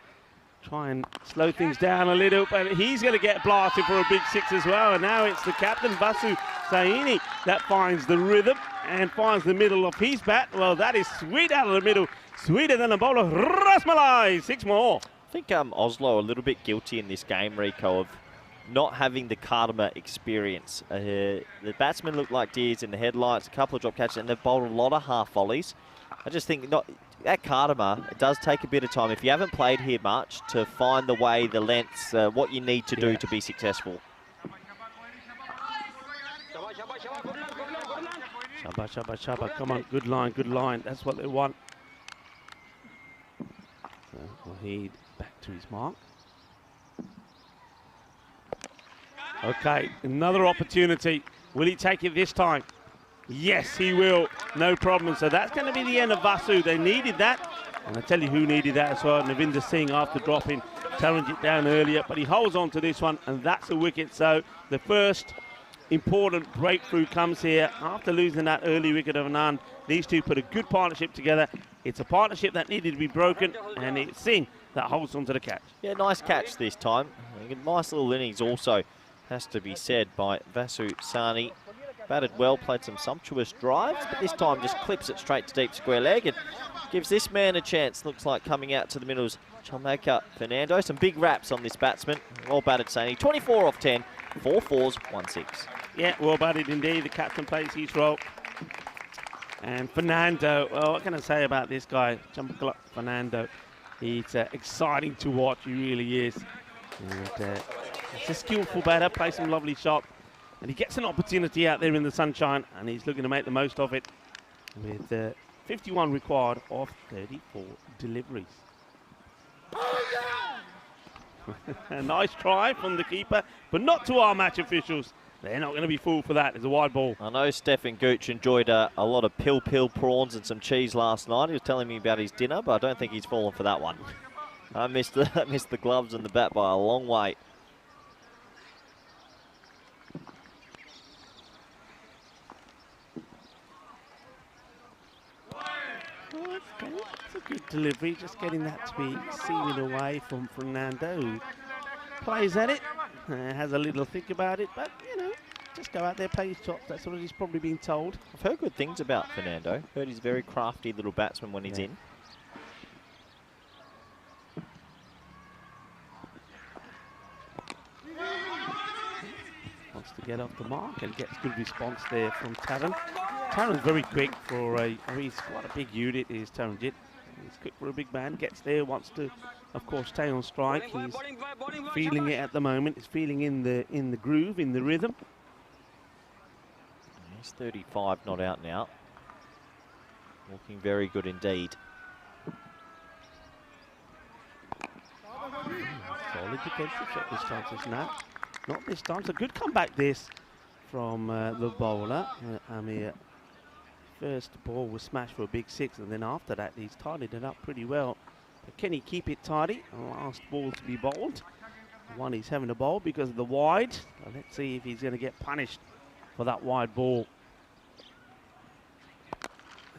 try and slow things down a little, but he's going to get blasted for a big 6 as well. And now it's the captain, Vasu Saini, that finds the rhythm and finds the middle of his bat. Well, that is sweet out of the middle. Sweeter than a bowl of rasmalai. 6 more. I think Oslo a little bit guilty in this game, Rico, of not having the Cartama experience. The batsmen look like deers in the headlights, a couple of drop catches, and they've bowled a lot of half volleys. I just think at Cartama, it does take a bit of time, if you haven't played here much, to find the way, the lengths, what you need to do to be successful. Shabba, shabba, shabba. Come on, good line, good line. That's what they want. So Wahid back to his mark. Okay, another opportunity. Will he take it this time? Yes, he will. No problem. So that's going to be the end of Vasu. They needed that. And I tell you who needed that as well. Navinder Singh after dropping Taranjit down earlier. But he holds on to this one, and that's a wicket. So the first important breakthrough comes here after losing that early wicket of Anand. These two put a good partnership together. It's a partnership that needed to be broken, and it's Singh that holds on to the catch. Yeah, nice catch this time. A nice little innings also, has to be said, by Vasu Sani. Batted well, played some sumptuous drives, but this time just clips it straight to deep square leg and gives this man a chance. Looks like coming out to the middles, Chalmaka Fernando. Some big raps on this batsman. Well batted, Sani. 24 off 10, 4 fours, 1 6. Yeah, well batted indeed. The captain plays his role. And Fernando, well, what can I say about this guy, Chalmaka Fernando? He's exciting to watch, he really is. And, he's a skillful batter, plays some lovely shots. And he gets an opportunity out there in the sunshine, and he's looking to make the most of it with 51 required of 34 deliveries. A nice try from the keeper, but not to our match officials. They're not going to be fooled for that. It's a wide ball. I know Stefan Gooch enjoyed a lot of pill prawns and some cheese last night. He was telling me about his dinner, but I don't think he's fallen for that one. I missed the gloves and the bat by a long way. It's a good delivery, just getting that to be seaming away from Fernando, who plays at it, has a little think about it, but, you know, just go out there, play his chops. That's what he's probably been told. I've heard good things about Fernando. Heard he's a very crafty little batsman when he's in. Wants to get off the mark and gets good response there from Taran. Taran's very quick for he's quite a big unit, is Taranjit. He's quick for a big man, gets there, wants to, of course, stay on strike. He's feeling it at the moment. He's feeling in the groove, in the rhythm. He's 35, not out now. Looking very good indeed. Solid defensive shot this time, says Nat. Not this time. It's a good comeback this from the bowler, Amir. First ball was smashed for a big 6, and then after that he's tidied it up pretty well. But can he keep it tidy? Last ball to be bowled. One he's having to bowl because of the wide. So let's see if he's going to get punished for that wide ball.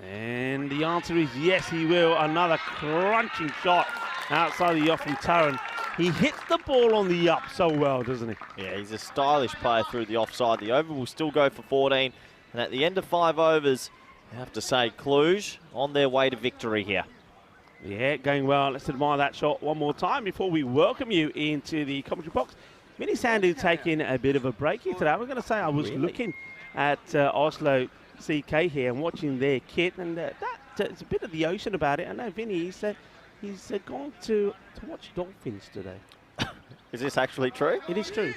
And the answer is yes, he will. Another crunching shot outside the off from Taran. He hits the ball on the up so well, doesn't he? Yeah, he's a stylish player through the offside. The over will still go for 14. And at the end of 5 overs, I have to say, Cluj on their way to victory here. Yeah, going well. Let's admire that shot one more time before we welcome you into the commentary box. Mini Sandu taking a bit of a break here today. We're going to say I was looking at Oslo CK here and watching their kit, and that it's a bit of the ocean about it. I know Vinny, he's gone to watch dolphins today. Is this actually true? It is true.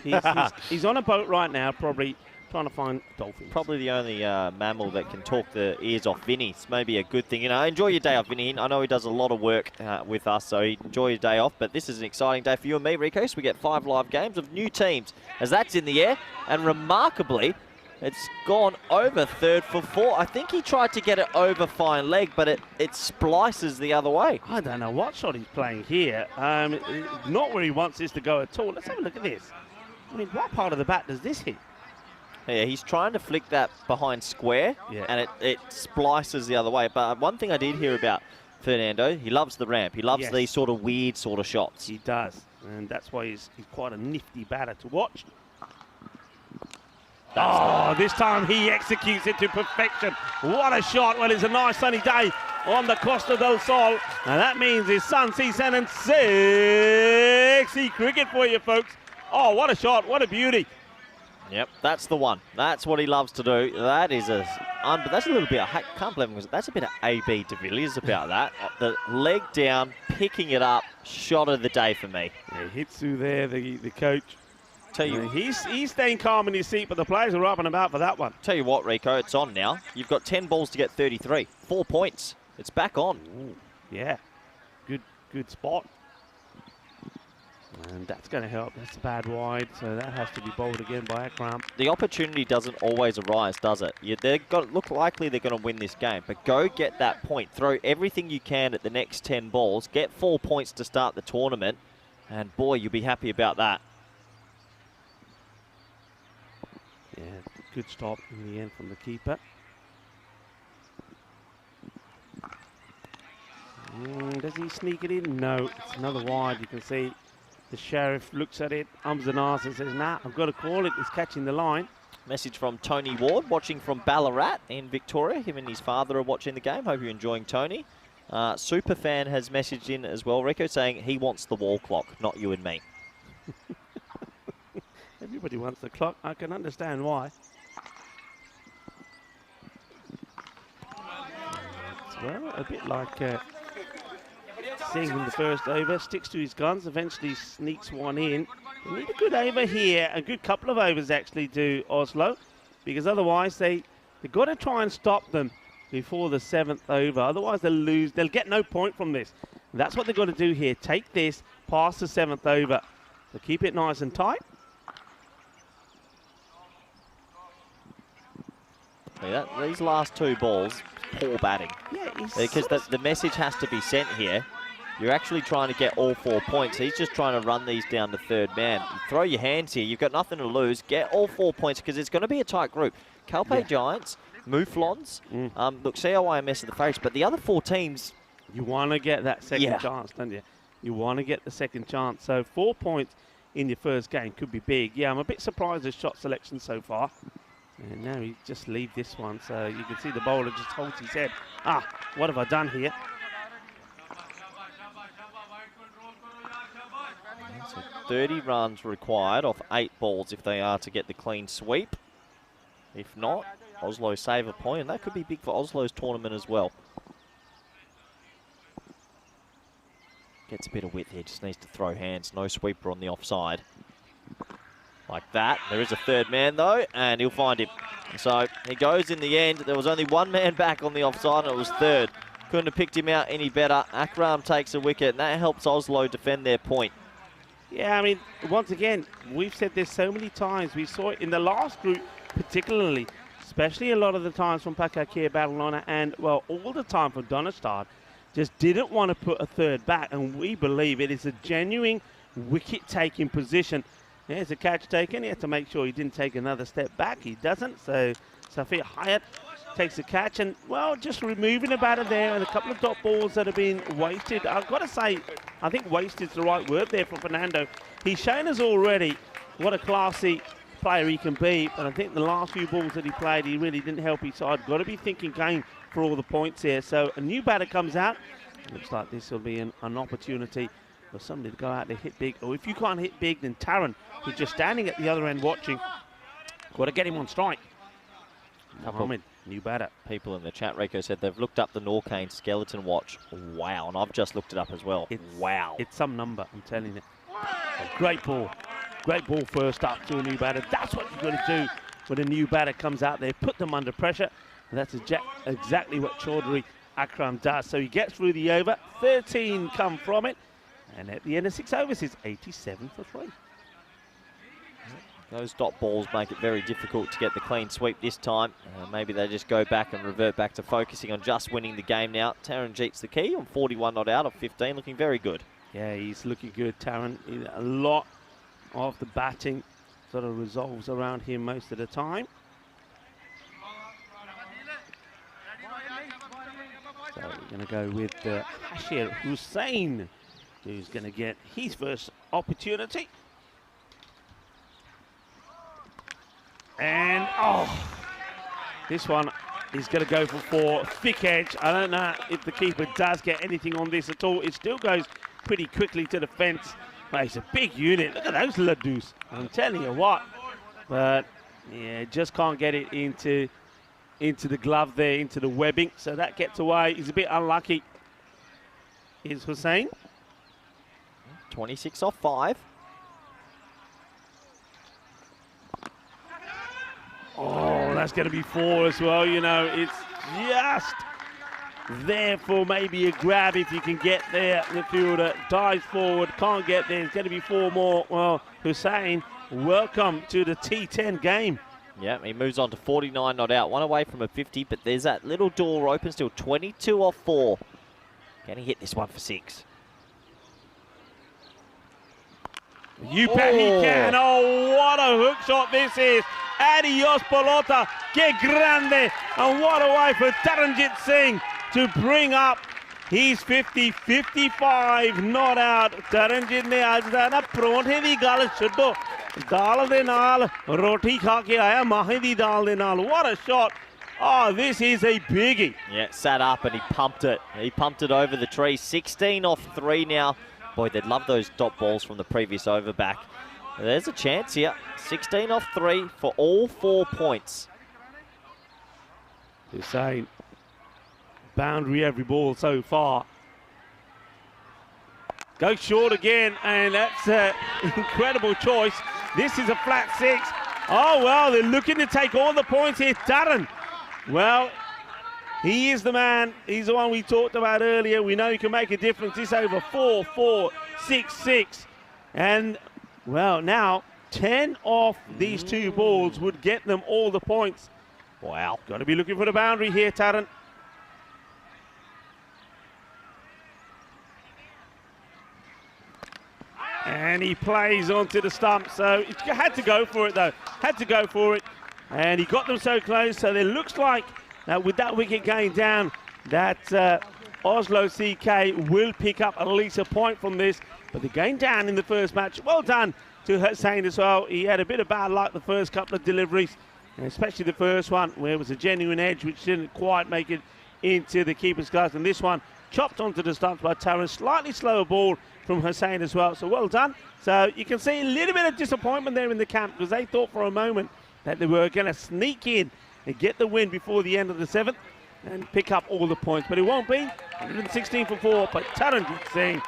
He's on a boat right now, probably trying to find dolphins. Probably the only mammal that can talk the ears off Vinny. It's maybe a good thing. You know, enjoy your day off, Vinny. I know he does a lot of work with us, so enjoy your day off. But this is an exciting day for you and me, Rico. So we get 5 live games of new teams as that's in the air. And remarkably, it's gone over third for 4. I think he tried to get it over fine leg, but it splices the other way. I don't know what shot he's playing here. Not where he wants this to go at all. Let's have a look at this. I mean, what part of the bat does this hit? Yeah, he's trying to flick that behind square, and it splices the other way. But one thing I did hear about Fernando, he loves the ramp. He loves these sort of weird sort of shots. He does, and that's why he's quite a nifty batter to watch. This time he executes it to perfection. What a shot. Well, it's a nice sunny day on the Costa del Sol, and that means it's sun, sea, sand, and sexy cricket for you folks. Oh, what a shot. What a beauty. Yep, that's the one. That's what he loves to do. That is but that's a little bit, I can't believe it, that's a bit of A.B. de Villiers about that. The leg down, picking it up, shot of the day for me. Yeah, he hits through there, the coach. Tell you, he's staying calm in his seat, but the players are up and about for that one. Tell you what, Rico, it's on now. You've got 10 balls to get 33. 4 points. It's back on. Ooh, yeah, good spot. And that's going to help. That's a bad wide, so that has to be bowled again by Akram. The opportunity doesn't always arise, does it? Look likely they're going to win this game, but go get that point. Throw everything you can at the next 10 balls. Get 4 points to start the tournament, and boy, you'll be happy about that. Yeah, good stop in the end from the keeper. Does he sneak it in? No, it's another wide. You can see the sheriff looks at it, ums and ahs and says, nah, I've got to call it. It's catching the line. Message from Tony Ward, watching from Ballarat in Victoria. Him and his father are watching the game. Hope you're enjoying Tony. Superfan has messaged in as well, Rico, saying he wants the wall clock, not you and me. Everybody wants the clock. I can understand why. Well, a bit like Singh in the first over, sticks to his guns, eventually sneaks one in. They need a good over here, a good couple of overs actually to Oslo, because otherwise they've got to try and stop them before the 7th over. Otherwise they'll lose. They'll get no point from this. And that's what they've got to do here. Take this past the 7th over. So keep it nice and tight. Yeah, these last 2 balls, poor batting. Yeah, because the message has to be sent here. You're actually trying to get all 4 points. He's just trying to run these down to third man. You throw your hands here. You've got nothing to lose. Get all 4 points because it's going to be a tight group. Calpe Giants, Mouflons, look, COIMS are the favourites, but the other 4 teams... You want to get that second chance, don't you? You want to get the second chance. So 4 points in your first game could be big. Yeah, I'm a bit surprised at shot selection so far. And now he just leave this one. So you can see the bowler just holds his head. What have I done here? So 30 runs required off 8 balls if they are to get the clean sweep. If not, Oslo save a point, and that could be big for Oslo's tournament as well. Gets a bit of width here, just needs to throw hands. No sweeper on the offside. Like that. There is a third man though, and he'll find him. So he goes in the end. There was only 1 man back on the offside, and it was third. Couldn't have picked him out any better. Akram takes a wicket, and that helps Oslo defend their point. Yeah, I mean, once again, we've said this so many times. We saw it in the last group particularly, especially a lot of the times from Pakakir, Barcelona, and, well, all the time from Donnerstad. Just didn't want to put a third back, and we believe it is a genuine wicket-taking position. There's a catch taken. He had to make sure he didn't take another step back. He doesn't, so Safir Hayat takes a catch, and, well, just removing a batter there and a couple of dot balls that have been wasted. I've got to say, I think waste is the right word there for Fernando. He's shown us already what a classy player he can be, but I think the last few balls that he played, he really didn't help his side. Got to be thinking game for all the points here. So a new batter comes out. Looks like this will be an opportunity for somebody to go out there, hit big. Or if you can't hit big, then Taran, who's just standing at the other end watching, got to get him on strike. Mohammed New batter. People in the chat, Rico, said they've looked up the Norcane skeleton watch. Wow, and I've just looked it up as well. Wow. It's some number, I'm telling you. A great ball. Great ball first up to a new batter. That's what you've got to do when a new batter comes out there. Put them under pressure. And that's exactly what Chaudhry Akram does. So he gets through the over. 13 come from it. And at the end of 6 overs, it's 87 for 3. Those dot balls make it very difficult to get the clean sweep this time. Maybe they just go back and revert back to focusing on just winning the game now. Taranjeet's the key on 41 not out of 15, looking very good. Yeah, he's looking good, Taran. A lot of the batting sort of resolves around him most of the time. So we're going to go with Hashir Hussain, who's going to get his first opportunity. And, this one is going to go for 4. Thick edge. I don't know if the keeper does get anything on this at all. It still goes pretty quickly to the fence. But it's a big unit. Look at those ladus. I'm telling you what. But, yeah, just can't get it into the glove there, into the webbing. So that gets away. He's a bit unlucky. Is Hussain. 26 off 5. Oh, that's going to be 4 as well. You know, it's just there for maybe a grab if you can get there. The fielder dives forward, can't get there. It's going to be 4 more. Well, Hussain, welcome to the T10 game. Yeah, he moves on to 49 not out. 1 away from a 50, but there's that little door open still. 22 off 4. Can he hit this one for 6? You bet he can. Oh, what a hook shot this is. Adios, pelota. Que grande. And what a way for Taranjeet Singh to bring up his 50-55 not out. Taranjeet ne aaj da na pronthੇ ਦੀ ਗੱਲ ਛੱਡੋ. ਦਾਲ ਦੇ ਨਾਲ ਰੋਟੀ ਖਾ ਕੇ ਆਇਆ ਮਾਹੇ ਦੀ ਦਾਲ ਦੇ ਨਾਲ. What a shot. Oh, this is a biggie. Yeah, sat up and he pumped it. He pumped it over the tree. 16 off 3 now. Boy, they'd love those dot balls from the previous over back. There's a chance here. 16 off 3 for all 4 points. Hussain, boundary every ball so far. Goes short again, and that's an incredible choice. This is a flat 6. Oh, well, they're looking to take all the points here. Taran, well, he is the man. He's the one we talked about earlier. We know he can make a difference. This over 4-4, 6-6. And, well, now 10 off these 2 balls would get them all the points. Wow, got to be looking for the boundary here, Taran. And he plays onto the stump, so he had to go for it, though. Had to go for it. And he got them so close, so it looks like with that wicket going down, that Oslo CK will pick up at least a point from this. But they're going down in the first match. Well done to Hussain as well. He had a bit of bad luck the first couple of deliveries, and especially the first one where it was a genuine edge which didn't quite make it into the keeper's gloves. And this one chopped onto the stumps by Taran. Slightly slower ball from Hussain as well. So well done. So you can see a little bit of disappointment there in the camp because they thought for a moment that they were going to sneak in and get the win before the end of the 7th and pick up all the points. But it won't be. 116 for 4. But Taranjeet Singh,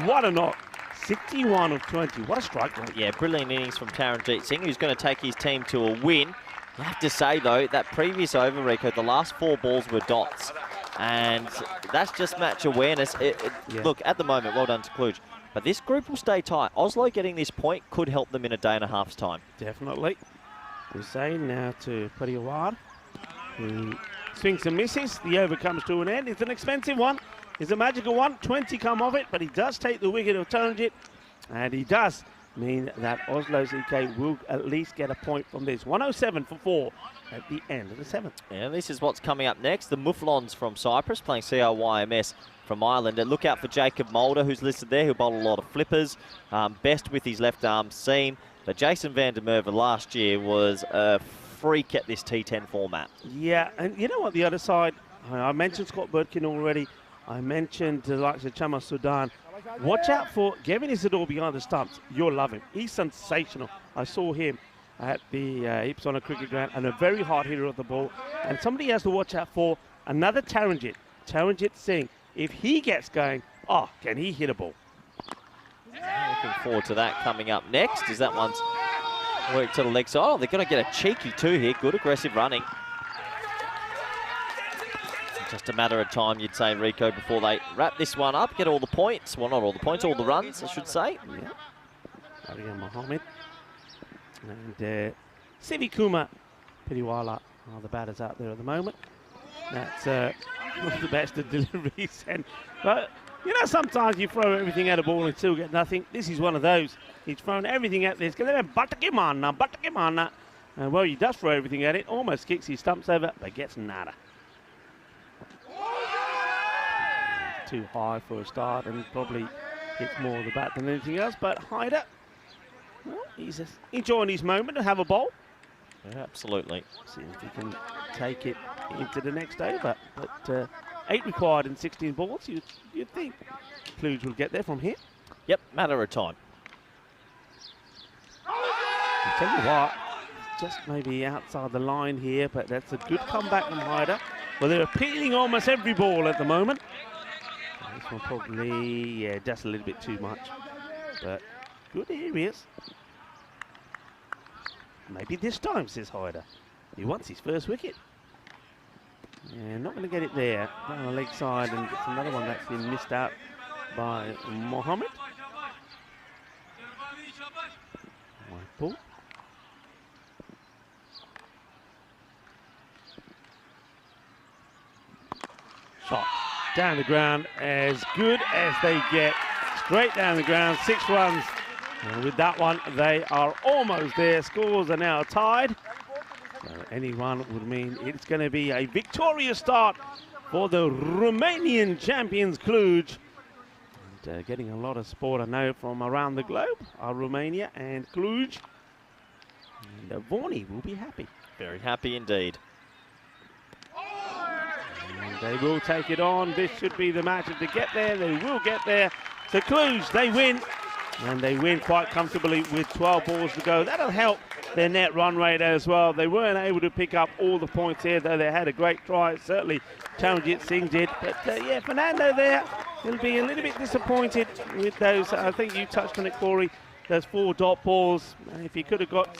what a knock. 61 of 20. What a strike rate. Yeah, brilliant innings from Taranjeet Singh, who's going to take his team to a win. You have to say, though, that previous over, Rico, the last 4 balls were dots. And that's just match awareness. Look, at the moment, well done to Cluj. But this group will stay tight. Oslo getting this point could help them in a day and a half's time. Definitely. Hussain now to Pariwar, who swings and misses. The over comes to an end. It's an expensive one. It's a magical one. 20 come off it, but he does take the wicket of Taranjeet. And he does mean that Oslo CK will at least get a point from this. 107 for 4 at the end of the 7th. Yeah, this is what's coming up next. The Mufflons from Cyprus playing CRYMS from Ireland. And look out for Jacob Mulder, who's listed there, who bowled a lot of flippers. Best with his left arm seam. But Jason van der Merwe last year was a freak at this T10 format. Yeah, and you know what, the other side, I mentioned Scott Burkin already. I mentioned the likes of Chama Sudan. Watch out for Gavin Isidore behind the stumps. You'll love him. He's sensational. I saw him at the Ipsona cricket ground and a very hard hitter of the ball. And somebody has to watch out for another Taranjit Singh. If he gets going, oh, can he hit a ball? Looking forward to that coming up next, as that one's worked to the leg side. Oh, they're going to get a cheeky two here. Good aggressive running. Just a matter of time, you'd say, Rico, before they wrap this one up, get all the points. Well, not all the points, all the runs, I should say. Yeah. Arya Mohammed and Sivi Kumar Piriwala are the batters out there at the moment. That's one of the best of deliveries. But, you know, sometimes you throw everything at a ball and still get nothing. This is one of those. He's thrown everything at this. Batakimana. And, well, he does throw everything at it, almost kicks his stumps over, but gets nada. Too high for a start and probably hits more of the bat than anything else. But Haider, well, he's just enjoying his moment to have a bowl. Yeah, absolutely. See if he can take it into the next over. But 8 required in 16 balls. You'd think Cluj will get there from here. Yep, matter of time. I tell you what, just maybe outside the line here, but that's a good comeback from Haider. Well, they're appealing almost every ball at the moment. This one probably, yeah, just a little bit too much. But good areas. Maybe this time, says Haider. He wants his first wicket. Yeah, not going to get it there. Down the leg side, and it's another one that's been missed out by Mohammed. White ball. Shot down the ground, as good as they get. Straight down the ground, 6 runs. And with that one, they are almost there. Scores are now tied. So any run would mean it's going to be a victorious start for the Romanian champions, Cluj. And getting a lot of support, I know, from around the globe, Romania and Cluj. And Vorney will be happy. Very happy indeed. And they will take it on. This should be the match. If they get there, they will get there. So Cluj, they win. And they win quite comfortably with 12 balls to go. That'll help their net run rate as well. They weren't able to pick up all the points here, though they had a great try. Certainly, Taranjit Singh did. But, yeah, Fernando there, he'll be a little bit disappointed with those. I think you touched on it, Corey, those 4 dot balls. If he could have got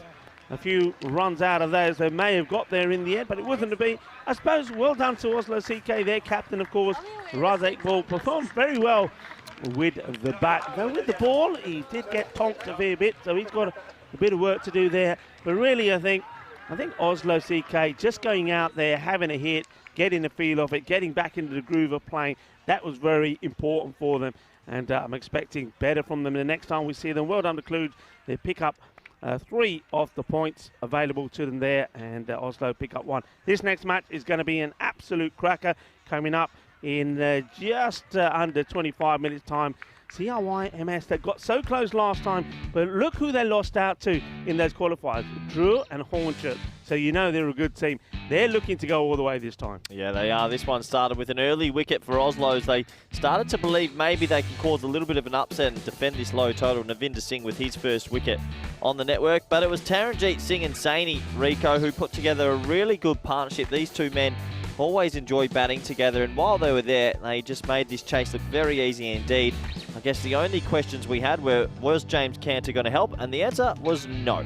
a few runs out of those, they may have got there in the end, but it wasn't to be. I suppose well done to Oslo CK, their captain, of course. Razak Ball performed very well with the bat. Though with the ball, he did get tonked a fair bit, so he's got a bit of work to do there. But really, I think Oslo CK just going out there, having a hit, getting the feel of it, getting back into the groove of playing, that was very important for them. And I'm expecting better from them the next time we see them. Well done to Cluj. They pick up 3 of the points available to them there, and Oslo pick up 1. This next match is going to be an absolute cracker coming up in just under 25 minutes time. CRY-MS, they got so close last time, but look who they lost out to in those qualifiers, Drew and Hornchurch. So you know they're a good team. They're looking to go all the way this time. Yeah, they are. This one started with an early wicket for Oslo's. They started to believe maybe they can cause a little bit of an upset and defend this low total. Navinder Singh with his first wicket on the network. But it was Taranjit Singh and Saini, Rico, who put together a really good partnership. These two men always enjoy batting together, and while they were there, they just made this chase look very easy indeed. I guess the only questions we had were, was James Cantor going to help? And the answer was no.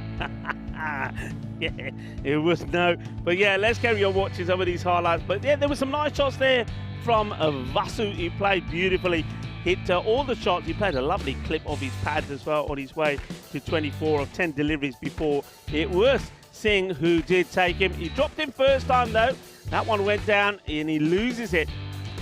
Yeah, it was no. But yeah, let's carry on watching some of these highlights. But yeah, there were some nice shots there from Vasu. He played beautifully, hit all the shots. He played a lovely clip of his pads as well on his way to 24 of 10 deliveries before. It was Singh who did take him. He dropped him first time though. That one went down and he loses it,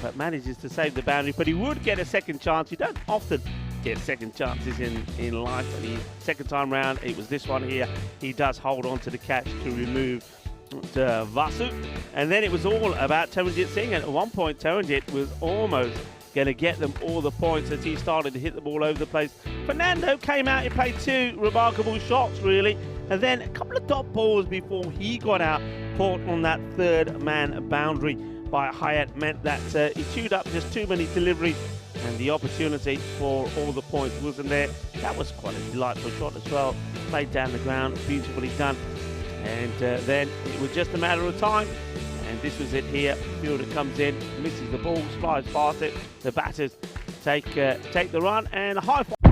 but manages to save the boundary. But he would get a second chance. You don't often get second chances in life. And the second time round, it was this one here. He does hold on to the catch to remove Vasu. And then it was all about Taranjit Singh. And at one point, Taranjit was almost going to get them all the points as he started to hit the ball over the place. Fernando came out, he played 2 remarkable shots, really. And then a couple of dot balls before he got out, caught on that 3rd man boundary by Hyatt, meant that he chewed up just too many deliveries and the opportunity for all the points wasn't there. That was quite a delightful shot as well. Played down the ground, beautifully done. And then it was just a matter of time. And this was it here. Fielder comes in, misses the ball, slides past it. The batters take the run, and a high five.